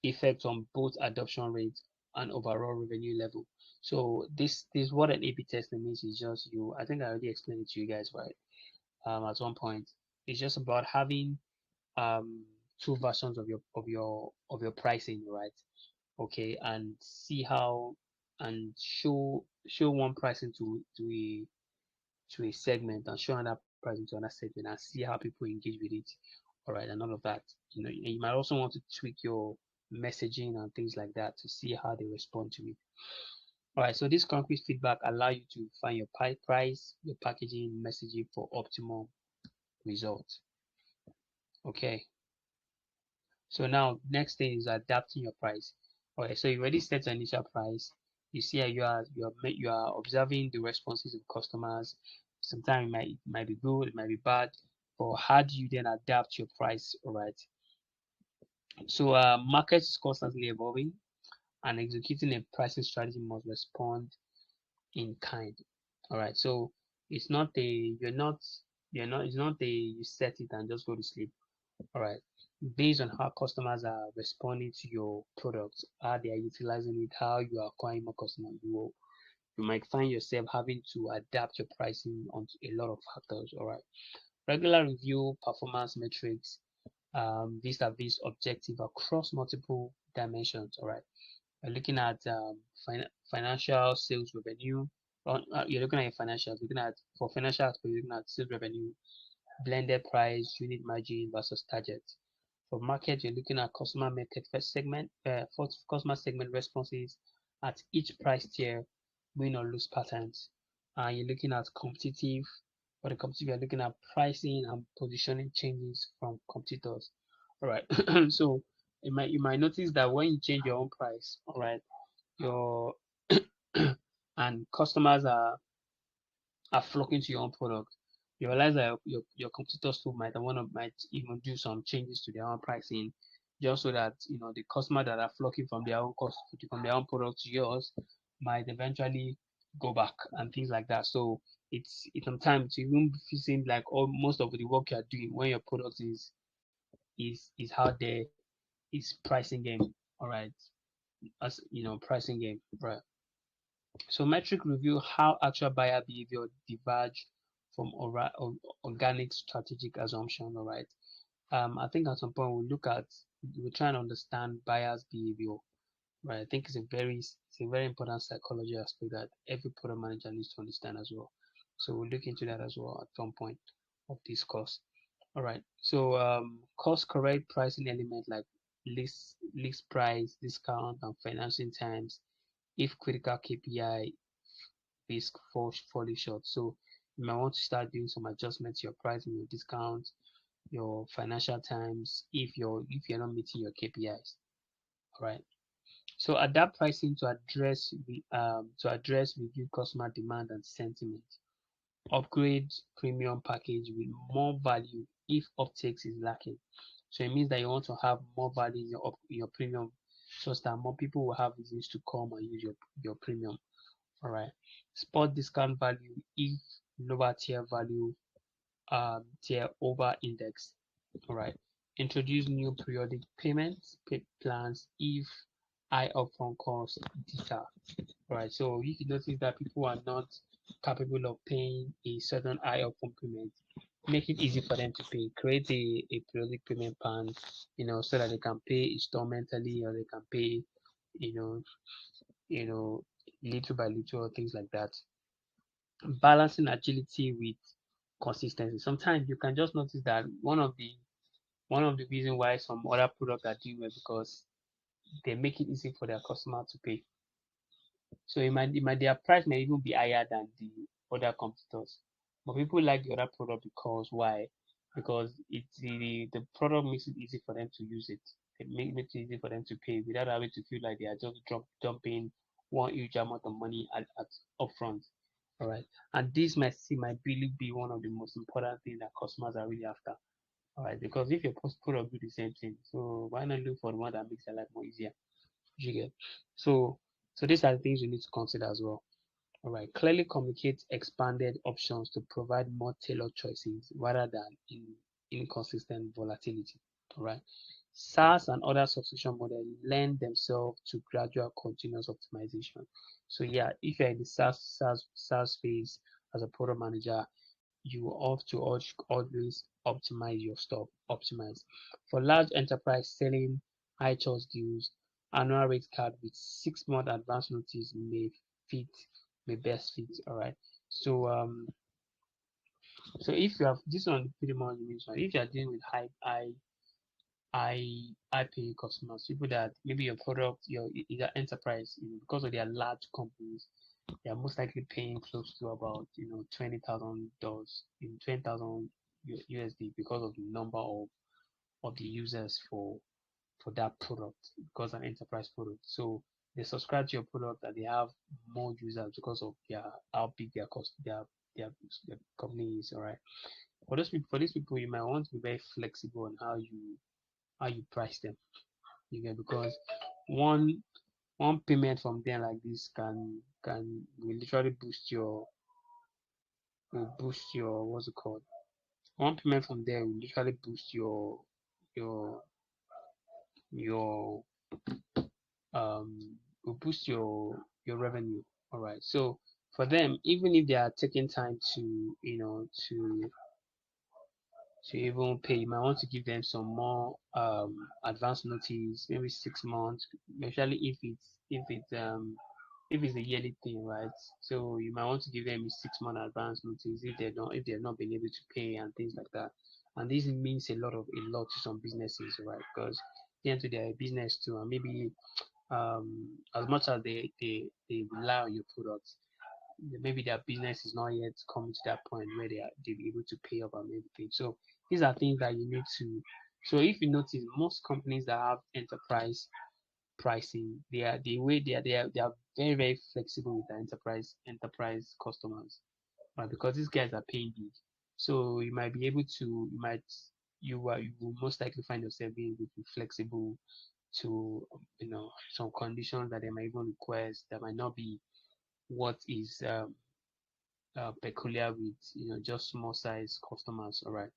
effect on both adoption rates and overall revenue level. So this what an A/B testing means is just you. I think I already explained it to you guys, right? At one point, it's just about having um two versions of your pricing, right? Okay, and see how and show one pricing to a segment and show another pricing to another segment and see how people engage with it. All right, and all of that. You might also want to tweak your messaging and things like that to see how they respond to it. All right, so this concrete feedback allow you to find your price, your packaging, messaging for optimal results. Okay, so now next thing is adapting your price. Okay, so you already set your initial price. You see, you are observing the responses of customers. Sometimes it might be good, it might be bad, but how do you then adapt your price? All right. So market is constantly evolving, and executing a pricing strategy must respond in kind. All right. So it's not a you're not it's not a you set it and just go to sleep. All right. Based on how customers are responding to your product, how they are utilizing it, how you are acquiring more customers, you might find yourself having to adapt your pricing onto a lot of factors. All right. Regular review performance metrics, vis-a-vis objective across multiple dimensions. All right. You're looking at financial sales revenue. You're looking at your financials. Looking at for financial aspect, you're looking at sales revenue, blended price, unit margin versus target. For market, you're looking at customer market first segment, for customer segment responses at each price tier, win or lose patterns. You're looking at competitive. For the competitive, you're looking at pricing and positioning changes from competitors. All right. So you might notice that when you change your own price, all right, your and customers are flocking to your own product, you realize that your competitors too might even do some changes to their own pricing, just so that the customer that are flocking from their own cost from their own product to yours might eventually go back and things like that. So it's sometimes even seems like most of the work you're doing when your product is out there is pricing game. All right, as pricing game, right? So metric review how actual buyer behavior diverge from organic strategic assumption. All right. I think at some point we'll try and understand buyers behavior. Right. I think it's a very important psychology aspect that every product manager needs to understand as well. So we'll look into that as well at some point of this course. All right. So cost correct pricing element like list price, discount, and financing times if critical KPI risk falling short. So you might want to start doing some adjustments to your pricing, your discounts, your financial times if you're not meeting your KPIs. All right. So adapt pricing to address review customer demand and sentiment. Upgrade premium package with more value if uptakes is lacking. So it means that you want to have more value in your premium, so that more people will have reasons to come and use your premium. All right. Spot discount value if lower tier value tier over index. All right. Introduce new periodic payments plans if high upfront costs differ. All right. So you can notice that people are not capable of paying a certain high upfront payment. Make it easy for them to pay. Create a periodic payment plan, so that they can pay instrumentally or they can pay, you know, you know, little by little or things like that. Balancing agility with consistency. Sometimes you can just notice that one of the reasons why some other products are doing well because they make it easy for their customer to pay. So their price may even be higher than the other competitors. But people like the other product because why? Because the product makes it easy for them to use it. Makes it easy for them to pay without having to feel like they are just dumping one huge amount of money at upfront. All right. And this might really be one of the most important things that customers are really after. All right. Because if your product do the same thing, so why not look for the one that makes their life more easier? You get. So these are the things you need to consider as well. All right. Clearly communicate expanded options to provide more tailored choices rather than inconsistent volatility. All right. SaaS and other subscription models lend themselves to gradual continuous optimization. So yeah, if you're in the SaaS space as a product manager, you have to always optimize your stuff. Optimize. For large enterprise selling high trust deals, annual rate card with 6 month advance notice fit may best fit. All right. So so if you have this one pretty much means if you are dealing with high paying customers, people that maybe your product, your either enterprise, because of their large companies, they are most likely paying close to about $20,000 in 20,000 USD because of the number of the users for that product because an enterprise product. So they subscribe to your product and they have more users because of their how big their, their company is. All right. For these people, you might want to be very flexible on how you price them. You get because one one payment from them like this can will literally boost your what's it called? One payment from there will literally boost your your will boost your revenue. All right. So for them, even if they are taking time to to even pay, you might want to give them some more advance notice, maybe 6 months, especially if it's a yearly thing, right? So you might want to give them a 6 month advance notice if they've not been able to pay and things like that. And this means a lot to some businesses, right? Because they enter their business too, and maybe as much as they rely on your products, maybe their business is not yet coming to that point where they'll be able to pay up and everything. So these are things that you need to. So if you notice, most companies that have enterprise pricing, they are very flexible with the enterprise customers, right? Because these guys are paying big. So you might be able to you will most likely find yourself being able to be flexible to some conditions that they might even request that might not be what is peculiar with just small size customers. All right.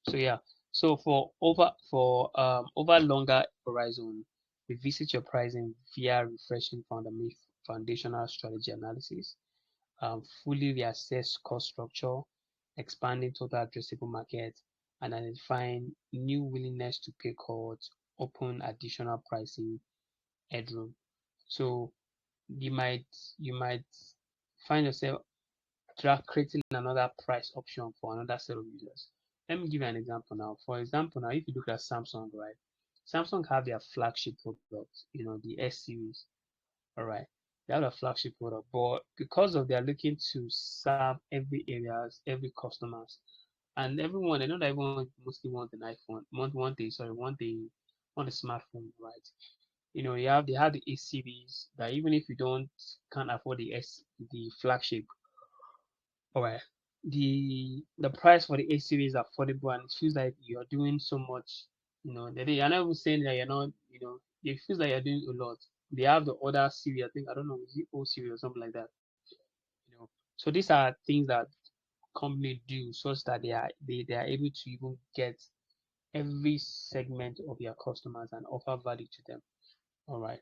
So yeah. So over longer horizon, revisit your pricing via refreshing foundational strategy analysis, fully reassess cost structure, expanding total addressable market, and identifying new willingness to pay codes, open additional pricing headroom. So you might you might find yourself creating another price option for another set of users. Let me give you an example now. For example, now if you look at Samsung, right? Samsung have their flagship product, the S series. All right, they have a flagship product, but because of they're looking to serve every areas, every customers, and everyone, they know that everyone mostly want an iPhone, want a smartphone, right? They have the A series that even if you can't afford the flagship, all right, the price for the A series is affordable and it feels like you're doing so much. You're not even saying that you're not. It feels like you're doing a lot. They have the other series. I think I don't know, is it O series or something like that. So these are things that company do such that they are able to even get every segment of their customers and offer value to them. All right.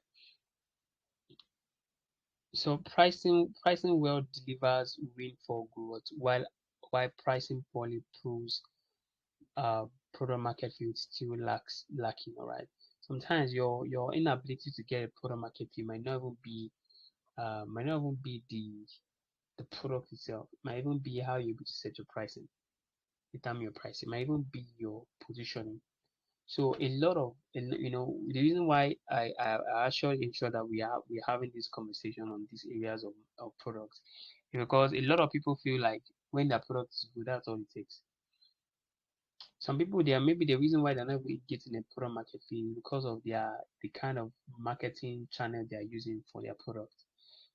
So pricing well delivers win for growth, while pricing poorly proves uh product market fit still lacking. All right. Sometimes your inability to get a product market fit might not even be the product itself. It might even be how you're able to set your pricing, determine your pricing. It might even be your positioning. So a lot of the reason why I actually ensure that we're having this conversation on these areas of products is because a lot of people feel like when their product is good, that's all it takes. Some people they are maybe the reason why they're not really getting a product market fit is because of the kind of marketing channel they are using for their product.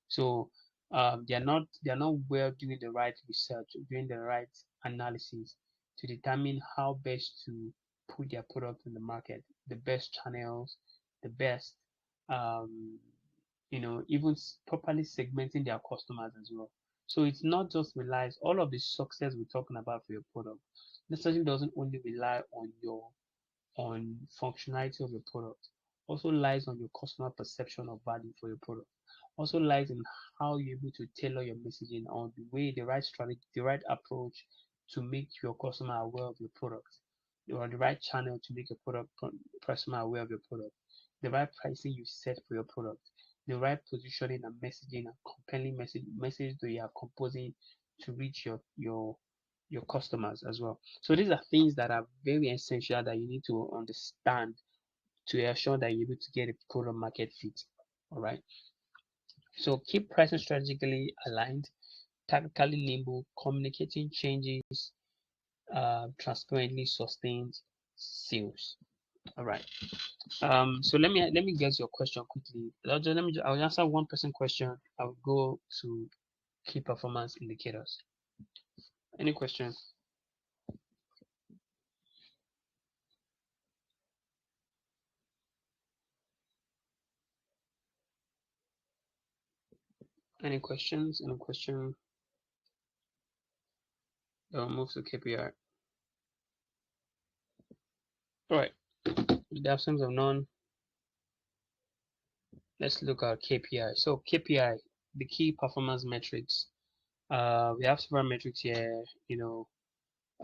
So they are not well doing the right research, doing the right analysis to determine how best to put their product in the market, the best channels, the best even properly segmenting their customers as well. So it's not just relies all of the success we're talking about for your product necessarily doesn't only rely on on functionality of your product, also lies on your customer perception of value for your product, also lies in how you're able to tailor your messaging on the way, the right strategy, the right approach to make your customer aware of your product, or the right channel to make your product customer aware of your product, the right pricing you set for your product, the right positioning and messaging and compelling message that you are composing to reach your customers as well. So these are things that are very essential that you need to understand to ensure that you're able to get a product market fit. All right. So keep pricing strategically aligned, tactically nimble, communicating changes, transparently sustained sales. All right. So let me guess your question quickly. I'll answer one person question. I'll go to key performance indicators. Any questions? Any questions? Any question? I'll move to KPI. All right. In the absence of none, let's look at KPI. So KPI, the key performance metrics. We have several metrics here.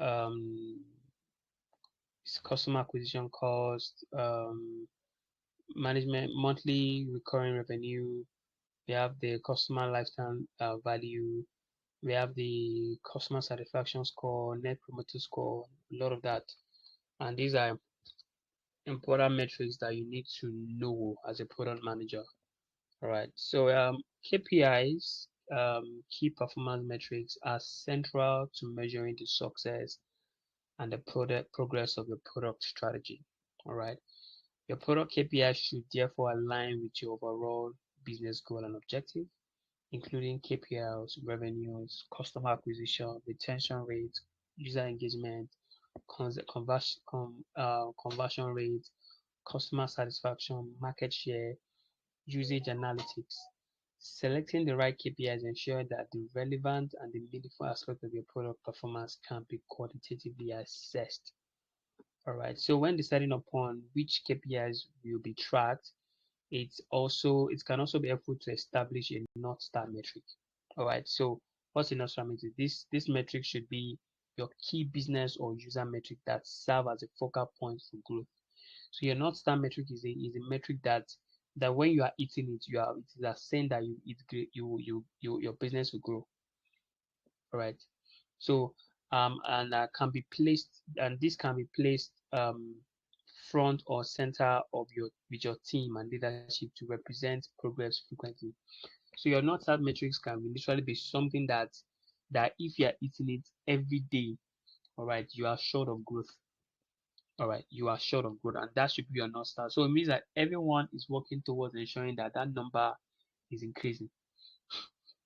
Um, customer acquisition cost, management monthly recurring revenue. We have the customer lifetime value. We have the customer satisfaction score, net promoter score, a lot of that. And these are important metrics that you need to know as a product manager. All right. So KPIs, key performance metrics, are central to measuring the success and the product progress of your product strategy. All right. Your product KPIs should therefore align with your overall business goal and objective, including KPIs, revenues, customer acquisition, retention rate, user engagement, conversion rate, customer satisfaction, market share, usage analytics. Selecting the right KPIs ensure that the relevant and the meaningful aspect of your product performance can be quantitatively assessed. All right. So when deciding upon which KPIs will be tracked, it can also be helpful to establish a North Star metric. All right. So what's a North Star metric? This metric should be your key business or user metric that serve as a focal point for growth. So your North Star metric is a metric that when you are eating it, it is a saying that your business will grow. All right. So and can be placed and this can be placed front or center of your team and leadership to represent progress frequently. So your North Star metrics can literally be something that if you are eating it every day, all right, you are short of growth. All right, you are short of growth, and that should be your North Star. So it means that everyone is working towards ensuring that that number is increasing.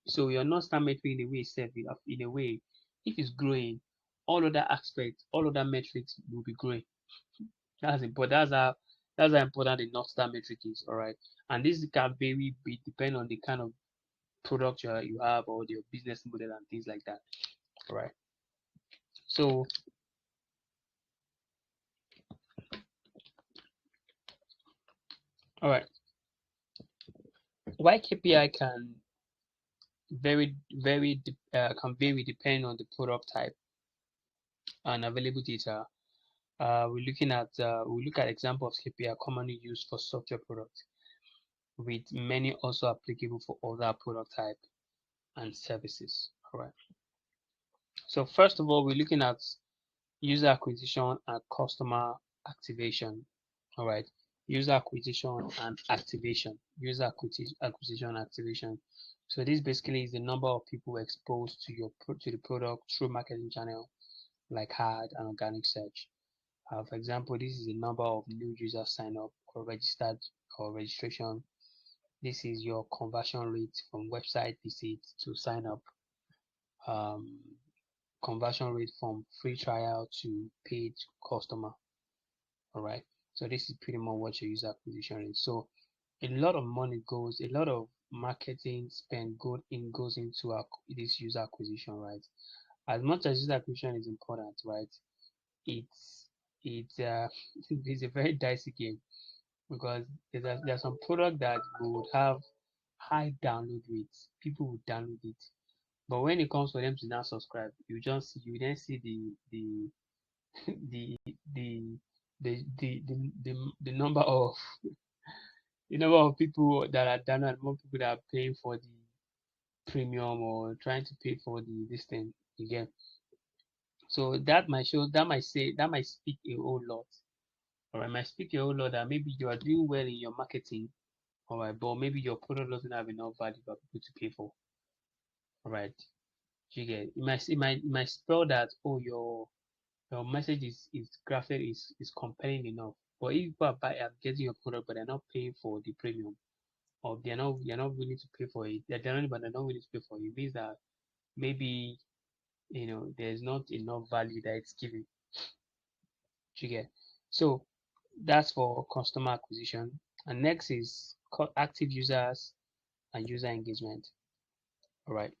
So your North Star metric in a way itself, in a way, if it's growing, all other aspects, all other metrics will be growing. That's important. That's how important the North Star metric is. All right, and this can vary depend on the kind of product you have or your business model and things like that. All right. So all right, why KPI can vary depending on the product type and available data. We look at examples of KPI commonly used for software products, with many also applicable for other product type and services. All right. So first of all, we're looking at user acquisition and customer activation. All right. User acquisition and activation. Acquisition and activation. So this basically is the number of people exposed to the product through marketing channel like ad and organic search. For example, this is the number of new users sign up or registered or registration. This is your conversion rate from website visits to sign up. Um, Conversion rate from free trial to paid customer. All right. So this is pretty much what your user acquisition is. So a lot of money a lot of marketing spend goes into this user acquisition, right? As much as user acquisition is important, right? It's it's it's a very dicey game because there's some product that would have high download rates. People would download it, but when it comes for them to now subscribe, you then see the the the number of people that are downloading, more people that are paying for the premium or trying to pay for the this thing again. So that might speak a whole lot. All right, might speak a whole lot that maybe you are doing well in your marketing, all right, but maybe your product doesn't have enough value for people to pay for. All right, you get it might spell that, oh, your message is crafted is compelling enough. But if people are getting your product but they're not paying for the premium, or they're not willing to pay for it, they're not willing to pay for it, it means that maybe there's not enough value that it's giving. You get. So that's for customer acquisition. And next is active users and user engagement. All right,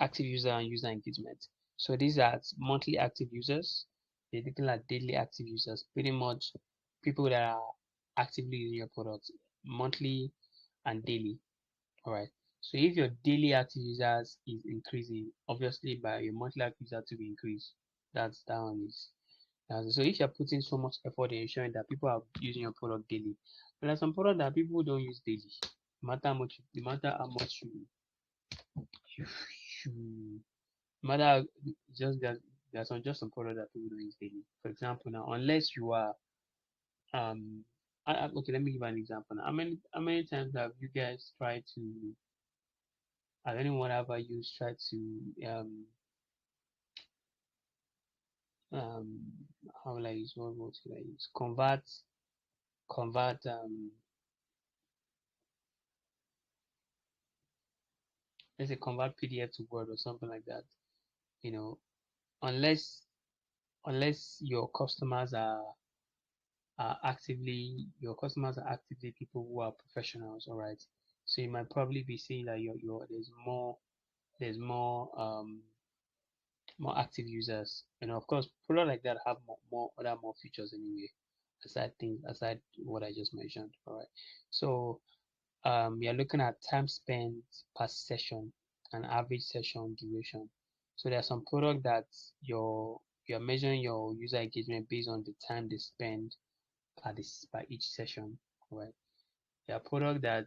active user and user engagement. So these are monthly active users. They're looking at daily active users, pretty much people that are actively using your product monthly and daily. All right. So if your daily active users is increasing, obviously by your monthly active user to be increased. That one is. So if you're putting so much effort in ensuring that people are using your product daily, there are some products that people don't use daily. No matter how much you, you no matter just there's some product that people don't use daily. For example, now unless you are um okay, let me give an example. Now. How many times have you guys tried to has anyone ever used tried to um how will I use what word should I use? Convert let's say convert PDF to Word or something like that. You know, unless your customers are actively people who are professionals, all right. So you might probably be seeing that there's more active users. Of course, product like that have more features anyway, aside what I just mentioned. All right. So you're looking at time spent per session and average session duration. So there are some product that you're measuring your user engagement based on the time they spend by each session, right? There are product that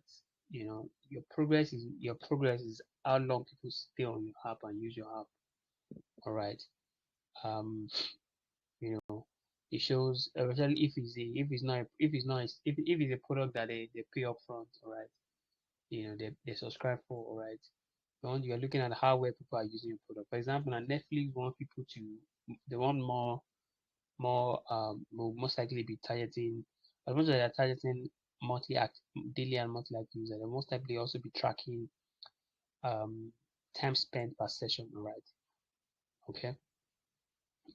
your progress is how long people stay on your app and use your app. All right. Um, you know, it shows, especially if it's a product that they pay upfront, all right. They subscribe for, all right. You're looking at how well people are using your product. For example, on Netflix want people to they want will most likely be targeting, as much as they're targeting daily and monthly active users, they'll most likely also be tracking um time spent per session, all right. Okay.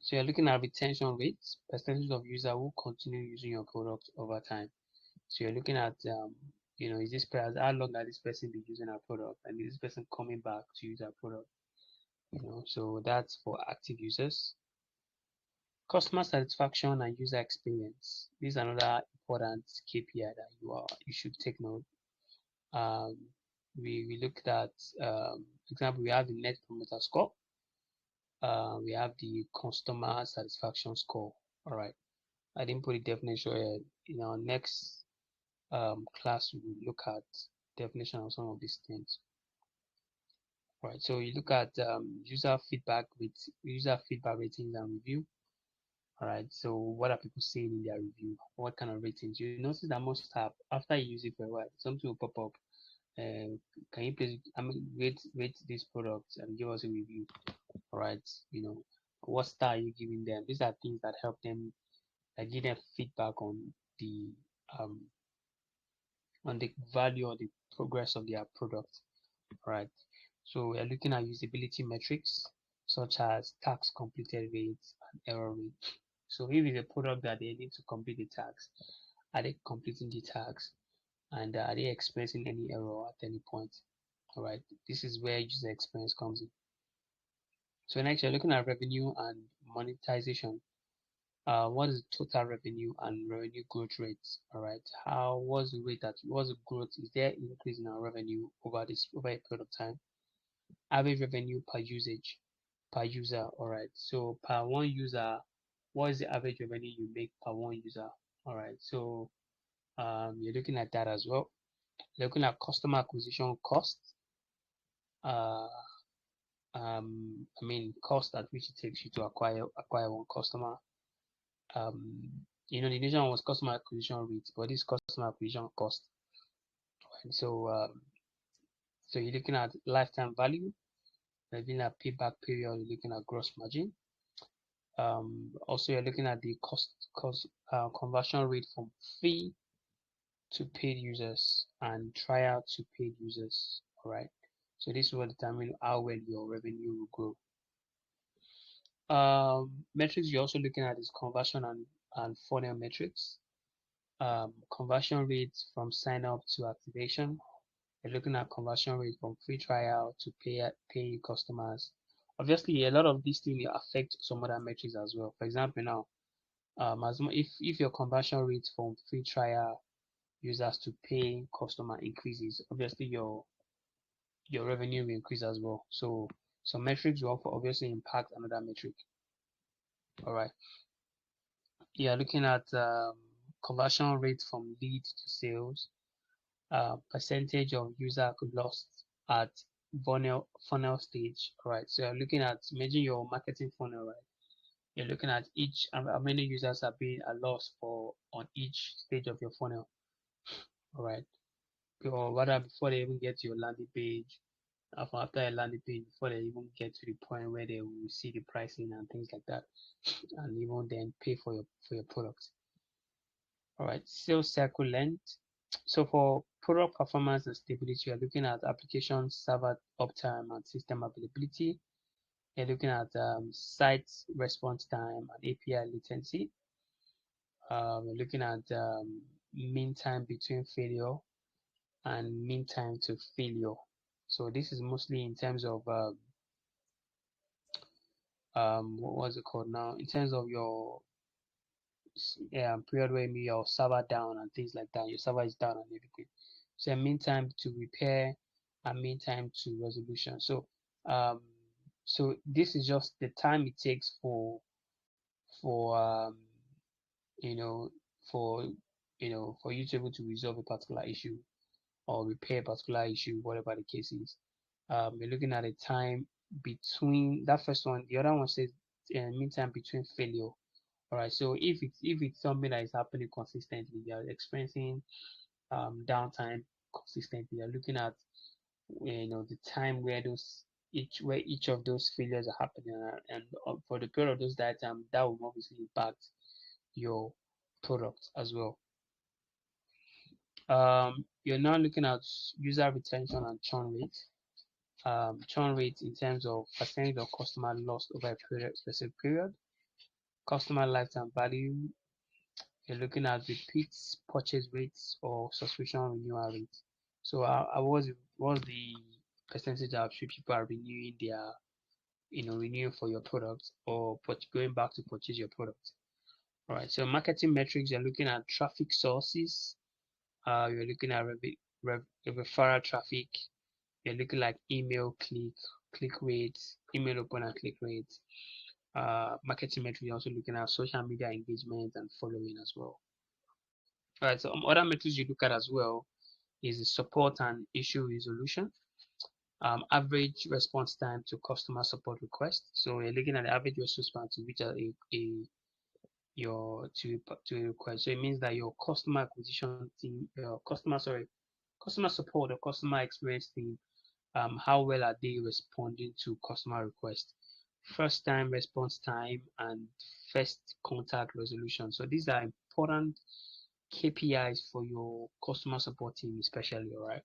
So you're looking at retention rates, percentage of user who continue using your product over time. So you're looking at is this person how long has this person been using our product, and is this person coming back to use our product? So that's for active users. Customer satisfaction and user experience. This is another important KPI that you should take note. Um, we looked at example, we have the net promoter score. We have the customer satisfaction score. All right. I didn't put the definition here. In our next class, we will look at definition of some of these things. All right. So you look at user feedback ratings and review. All right. So what are people saying in their review? What kind of ratings? You notice that most app after you use it for a while, something will pop up. Can you please rate this product and give us a review? All right. What star are you giving them? These are things that help them, that give them feedback the um on the value or the progress of their product. All right. So we are looking at usability metrics such as task completed rates and error rate. So if it's a product that they need to complete the task, are they completing the task, and are they experiencing any error at any point? All right, this is where user experience comes in. So next, you're looking at revenue and monetization. what is the total revenue and revenue growth rates? All right, what's the rate what's the growth? Is there increase in our revenue over a period of time? Average revenue per user. All right, so per one user, what is the average revenue you make per one user? All right, so you're looking at that as well. You're looking at customer acquisition cost. Uh, cost at which it takes you to acquire one customer. The initial one was customer acquisition rate, but this customer acquisition cost. And so you're looking at lifetime value, you're looking at payback period, you're looking at gross margin. Also you're looking at the cost conversion rate from free to paid users and trial to paid users. All right. So this will determine how well your revenue will grow. Metrics you're also looking at is conversion and funnel metrics. Conversion rates from sign up to activation. You're looking at conversion rate from free trial to paying customers. Obviously, a lot of these things affect some other metrics as well. For example, now, if your conversion rate from free trial users to paying customer increases, obviously your revenue will increase as well. So some metrics will obviously impact another metric. All right. Yeah, looking at conversion rate from lead to sales, percentage of user lost at funnel stage. All right. So you're looking at imagine your marketing funnel, right? You're looking at each how many users are being lost for on each stage of your funnel. All right. Or rather, before they even get to your landing page, after a landing page, before they even get to the point where they will see the pricing and things like that, and even then pay for your product. All right, sales cycle length. So for product performance and stability, you're looking at application server uptime and system availability. You're looking at site response time and API latency. We're looking at mean time between failure and mean time to failure. So this is mostly in terms of what was it called now? In terms of your period where your server down and things like that, your server is down and everything. So mean time to repair and mean time to resolution. Um, so this is just the time it takes for you know for for you to be able to resolve a particular issue or repair a particular issue, whatever the case is. We're looking at a time between that first one. The other one says mean time between failure. All right. So if it's something that is happening consistently, you are experiencing downtime consistently. You're looking at the time where each of those failures are happening, and for the period of those downtime, that will obviously impact your product as well. You're now looking at user retention and churn rate. Churn rate in terms of percentage of customer lost over a specific period. Customer lifetime value. You're looking at repeat purchase rates or subscription renewal rates. So, what's the percentage of people are renewing their, renewing for your product or going back to purchase your product? All right. So, marketing metrics. You're looking at traffic sources. You're looking at referral traffic. You're looking like email click rates, email open and click rates. Marketing metrics. You're also looking at social media engagement and following as well. All right, so other metrics you look at as well is the support and issue resolution, average response time to customer support request. So you're looking at the average response time to reach to a request. So it means that your customer acquisition team, customer support or customer experience team, how well are they responding to customer requests? First time response time and first contact resolution. So these are important KPIs for your customer support team, especially, all right.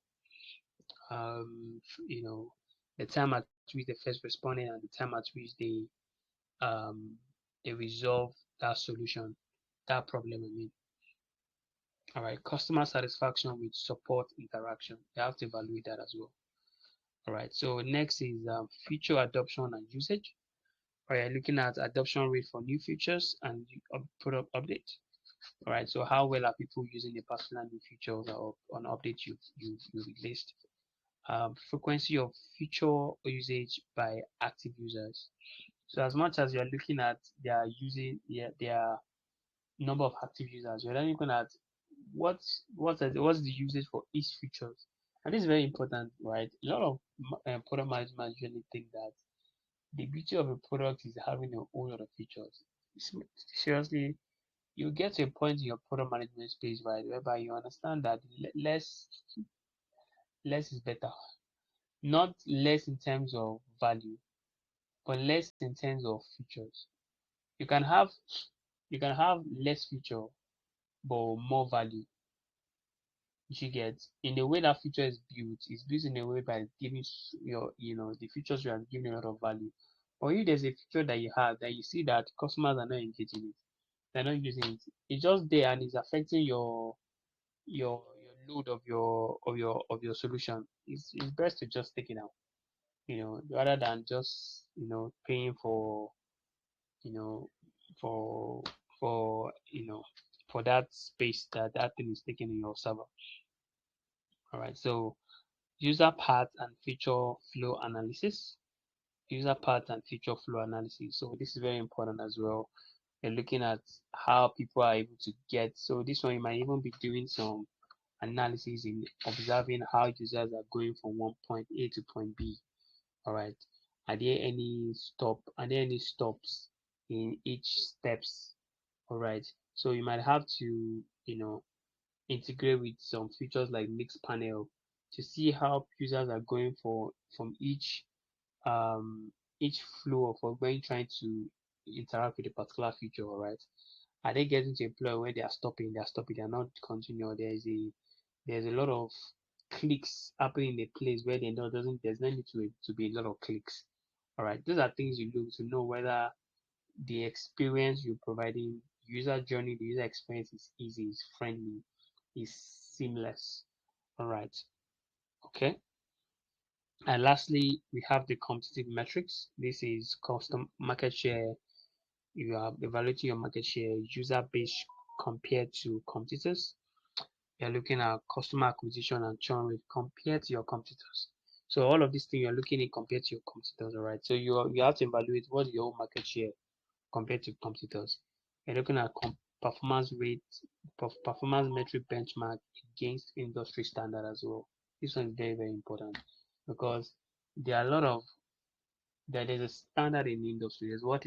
Um, you know, the time at which they first responded and the time at which they resolve that solution, that problem. All right. Customer satisfaction with support interaction. You have to evaluate that as well. All right. So next is feature adoption and usage. or you're looking at adoption rate for new features and product update. All right, so how well are people using the particular new features or an update you released? Frequency of feature usage by active users. So as much as you're looking at their using their number of active users, you're then looking at what's the usage for each feature. And this is very important, right? A lot of product management usually think that the beauty of a product is having a whole lot of features. Seriously, you get to a point in your product management space, right, whereby you understand that less is better. Not less in terms of value, but less in terms of features. You can have you can have less feature but more value. You get in the way that feature is built, it's built in a way by giving your the features you are giving a lot of value. Or if there's a feature that you have that you see that customers are not engaging it, they're not using it. It's just there and it's affecting your load of your solution. It's best to just take it out, rather than just paying for you know for for that space that thing is taking in your server. All right, so user path and feature flow analysis. User path and feature flow analysis. So this is very important as well. You're looking at how people are able to get. So this one you might even be doing some analysis in observing how users are going from one point A to point B. All right. Are there any stops in each steps? All right. So you might have to, integrate with some features like mix panel to see how users are going from um each flow of when trying to interact with a particular feature. All right. Are they getting to a point where they're not continuing? There's a lot of clicks happening in a place where they know doesn't there's no need to be a lot of clicks. All right, those are things you look to know whether the experience you're providing, user journey, the user experience is easy, is friendly, is seamless. All right, okay. And lastly, we have the competitive metrics. This is custom market share. You are evaluating your market share, user base compared to competitors. You're looking at customer acquisition and churn rate compared to your competitors. So all of these things you're looking at compared to your competitors, all right? So you have to evaluate what's your market share compared to competitors. You're looking at performance rate, performance metric benchmark against industry standard as well. This one is very, very important because there are a lot of there's a standard in the industry. There's what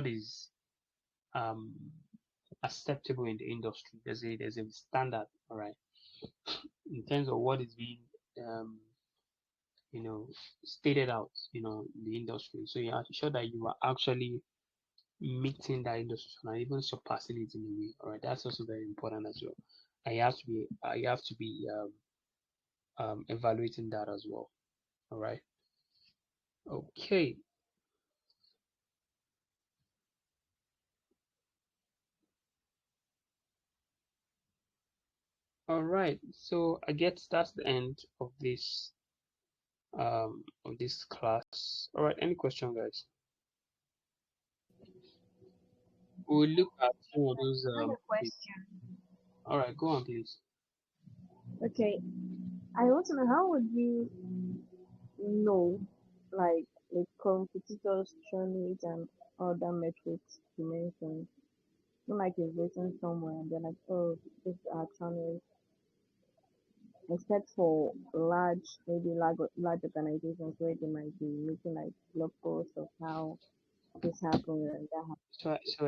is um acceptable in the industry. There's a standard, all right, in terms of what is being um, you know stated out in the industry. So you are sure that you are actually meeting that industry and even surpassing it in a way. All right, that's also very important as well. I have to be evaluating that as well. All right. Okay. All right. So I guess that's the end of this class. All right. Any question, guys? We'll look at some of those. I have a question. All right. Go on, please. Okay, I want to know how would you know, like the competitors' churn rate and other metrics you mentioned? Not like it's written somewhere and they're like, oh, this is our churn rate. Except for large organizations where they might be making like blog posts of how this happened and that happened. So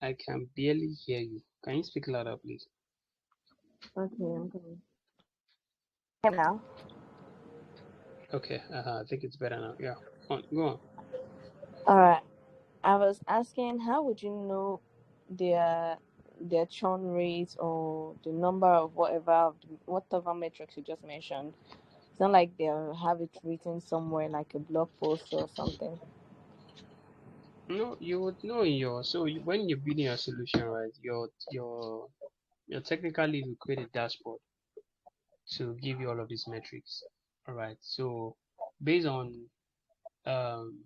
I can barely hear you. Can you speak louder, please? Okay, I'm coming. Now. Okay. I think it's better now. Yeah. Go on. All right. I was asking, how would you know their their churn rate or the number of whatever metrics you just mentioned? It's not like they'll have it written somewhere like a blog post or something. No, you would know in your when you're building your solution, right? Your technical lead will create a dashboard to give you all of these metrics. All right. So based on um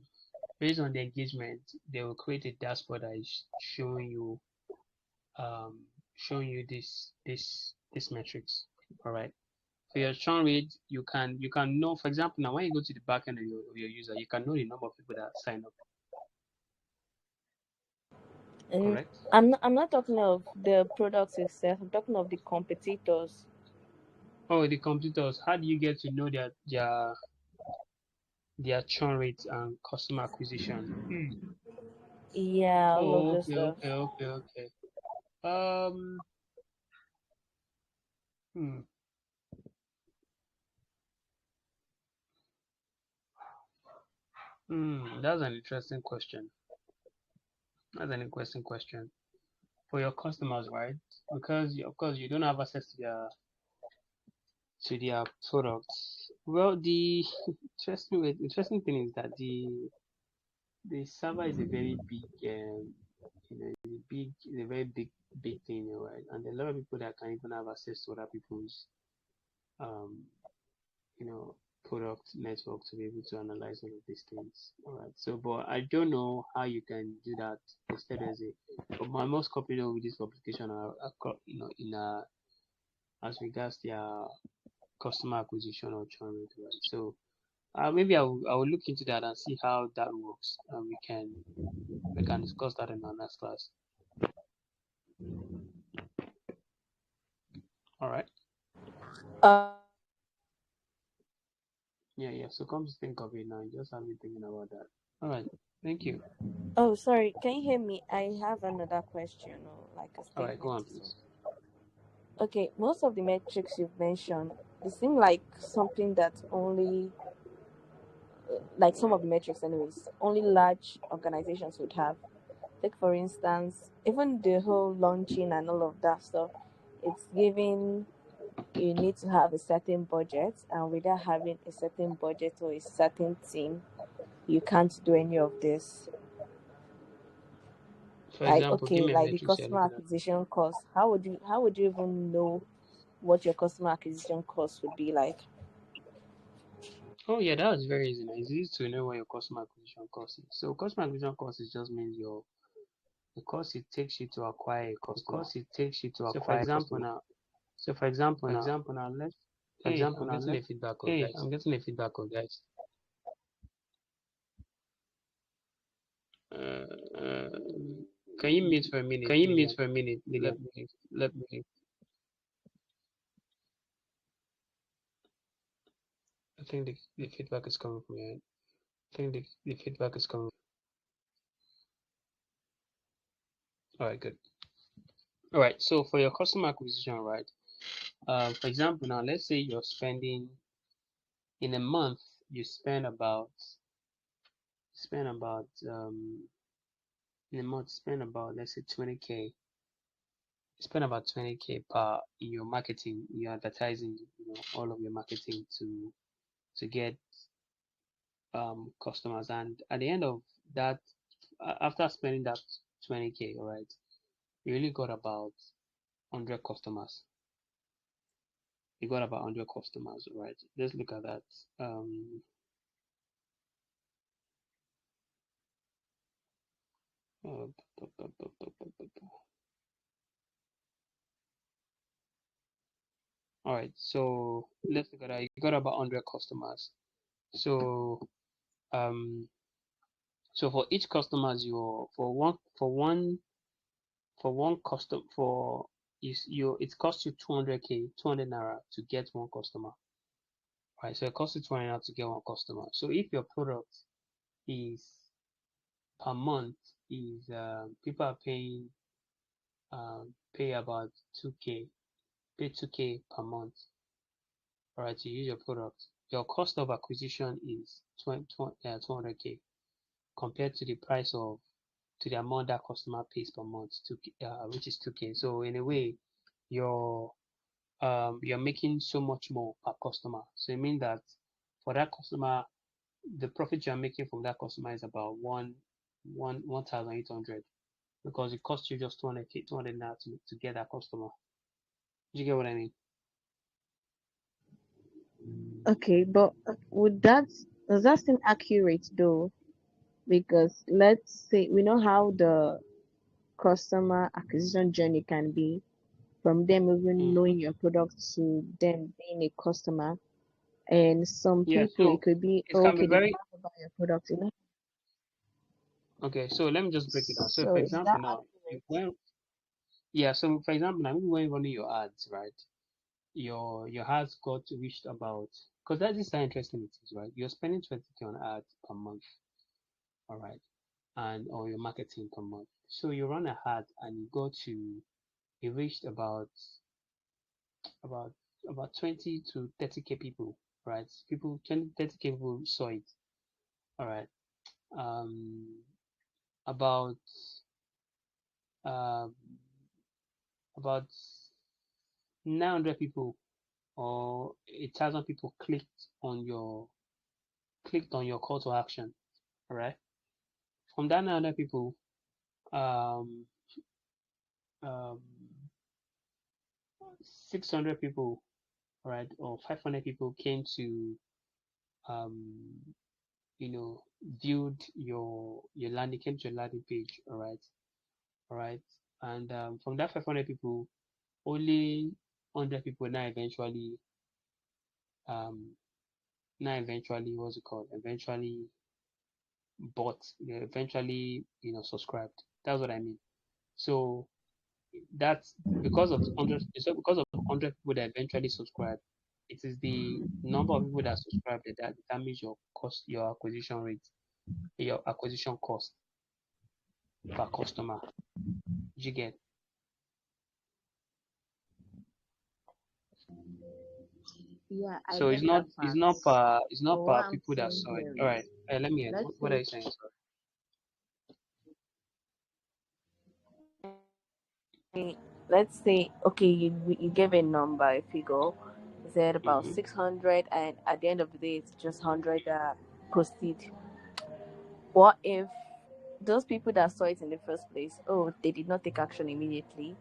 based on the engagement, they will create a dashboard that is um, showing you this metrics. All right. For your churn rate, you can know. For example, now when you go to the back end of your user, you can know the number of people that sign up. And Correct. I'm not talking of the products itself. I'm talking of the competitors. Oh, the competitors. How do you get to know their churn rates and customer acquisition? Yeah, all of Oh, this okay, stuff. okay, okay, okay. Um, hmm, that's an interesting question. That's an interesting question for your customers, right? Because of course you don't have access to their products. Well, the interesting thing is that the server is a very big, it's a very big thing, right? And a lot of people that can even have access to other people's, um, you know, product network to be able to analyze all of these things. All right. So, but I don't know how you can do that. Instead, but most companies with this application are as regards their customer acquisition or churn rate, right? So, maybe I will look into that and see how that works, and we can discuss that in our next class. All right. Yeah, yeah. So come to think of it now, you just have me thinking about that. All right. Thank you. Oh, sorry. Can you hear me? I have another question or like a All right. Go statement on, to say. please. Okay, most of the metrics you've mentioned, they seem like something that only, like some of the metrics, anyways, only large organizations would have. Take for instance, even the whole launching and all of that stuff, it's giving you need to have a certain budget, and without having a certain budget or a certain team, you can't do any of this. For Like, example, give okay, me a like the matrix you're customer looking at. acquisition cost. How would you even know what your customer acquisition cost would be like? Oh yeah, that was very easy. Now. It's easy to know what your customer acquisition cost is. So customer acquisition cost is just means the cost it takes you to acquire a customer. So for example now, so for example now, let's hey, I'm getting a feedback of guys. I'm getting a feedback of guys. Uh, can you mute for a minute, Can you mute Lillian? for a minute, Let Lillian? me. Let me. I think the feedback is coming from your end. I think the feedback is coming. All right, good. All right. So for your customer acquisition, right? For example, now let's say you're spending in a month, you in a month spend about let's say 20K. Spend about 20K per in your marketing, in your advertising, all of your marketing to get customers. And at the end of that, after spending that 20K, all right, you really got about 100 customers. You got about 100 customers, all right? Let's look at that. Um, uh, all right, so let's look at that. You got about 100 customers. So um, so for each customers, you for one custom for is you it costs you 200K 200 naira to get one customer, right? So it costs you 200 naira to get one customer. So if your product is per month is people are pay about 2K, pay 2K per month, right, to use your product. Your cost of acquisition is 200K compared to the price of to the amount that customer pays per month, which is 2K. So in a way, you're you're making so much more per customer. So it means that for that customer, the profit you're making from that customer is about 1,800 because it costs you just 200 now to get that customer. Do you get what I mean? Okay, but would that does that seem accurate though? Because let's say we know how the customer acquisition journey can be, from them even Mm-hmm. knowing your product to them being a customer. And some Yeah, people, it so could be, it can be okay, they've very heard about your product, you know. okay. So let me just break it down. So So for is that example, now you accurate? when yeah, so for example, now when you're running your ads, right? Your ads got reached about because that is how interesting it is, right? You're spending 20K on ads per month, all right, and or your marketing per month. So you run a ad and you go to you reached about about 20 to 30K people, right? People 20 30K people saw it, all right. Um, about um about 900 people or 1,000 people clicked on your call to action, all right. From that 900 people, um, um, 600 people, right, or 500 people came to, um, viewed your landing, came to your landing page, all right, and from that 500 people, only 100 people um, now eventually, what's it called? Eventually bought, eventually, subscribed. That's what I mean. So that's because of 100 so because of 100 people that eventually subscribe, it is the number of people that subscribe that determines your cost, your acquisition rate, your acquisition cost per customer. You get. Yeah, I So get that it's part. not per it's But not what per I'm people that saying saw it. here All is, right, let me end. let's What are say, you saying, sir? let's say, okay, you gave a number, a figure, you said about Mm-hmm. 600, and at the end of the day, it's just 100 that proceed. What if those people that saw it in the first place, oh, they did not take action immediately,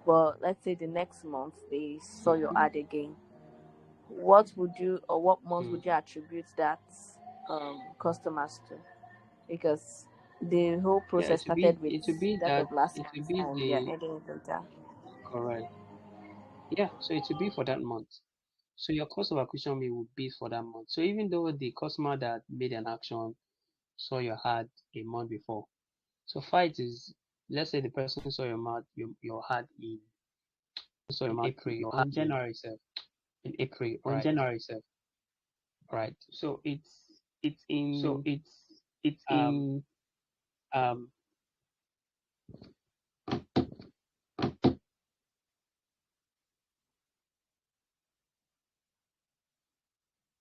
but let's say the next month they saw your ad again? What would you, or what month Mm. would you attribute that customers to? Because the whole Yeah, process started with it would be that that of last it would month, be and they're the ending it with that. correct. Yeah, so it would be for that month. So your cost of acquisition will be for that month. So even though the customer that made an action saw your ad a month before, so fight is, let's say the person saw your ad in April on January 7th, in April on Right. January 7th, right? So it's So in it's um in um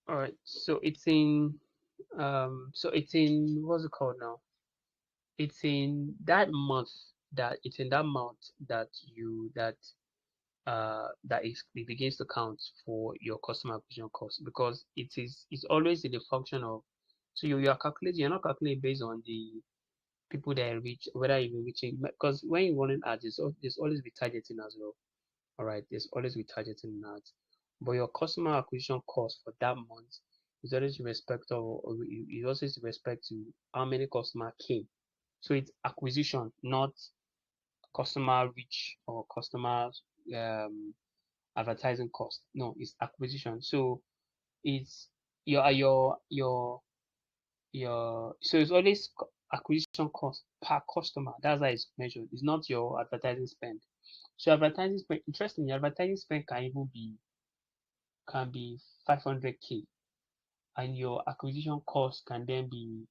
all right. So it's in what's it called now? It's in that month that you that is it begins to count for your customer acquisition cost because it's always in the function of so you are calculating you're not calculating based on the people that reach whether you're reaching because when you're running ads there's always be targeting as well. All right, there's always be targeting ads, but your customer acquisition cost for that month is always in respect of or it also is in respect to how many customer came. So it's acquisition, not customer reach or customer um advertising cost. No, it's acquisition. So it's your so it's always acquisition cost per customer. That's how it's measured. It's not your advertising spend. So advertising spend, interestingly, advertising spend can be 500K, and your acquisition cost can then be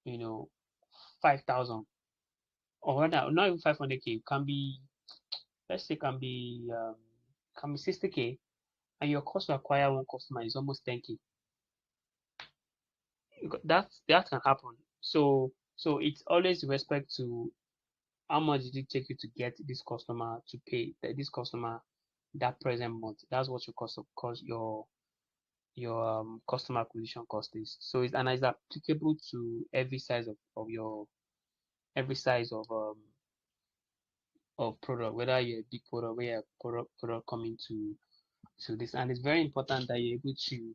you know 5,000 or rather not even 500K. Can be let's say can be 60K, and your cost to acquire one customer is almost 10K. That can happen. So it's always in respect to how much did it take you to get this customer to pay this customer that present month. That's what your cost your customer acquisition cost is. So it's applicable to every size of your every size of product, whether you're a big product, where you're a product coming to this. And it's very important that you're able to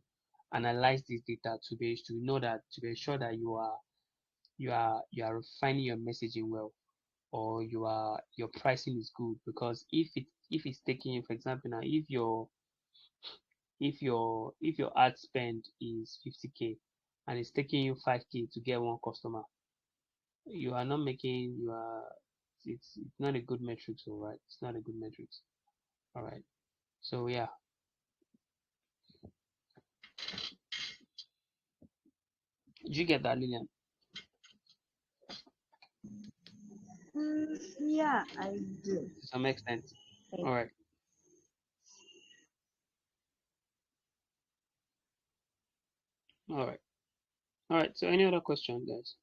analyze this data to be sure that you are refining your messaging well, or your pricing is good. Because if it's taking, for example, now if your ad spend is 50K and it's taking you 5K to get one customer, you are not making you are it's not a good metric. So right, it's not a good metric. All right. So yeah. Did you get that, Lillian? Yeah, I do. To some extent. Thank All right. All right. All right. So any other question, guys?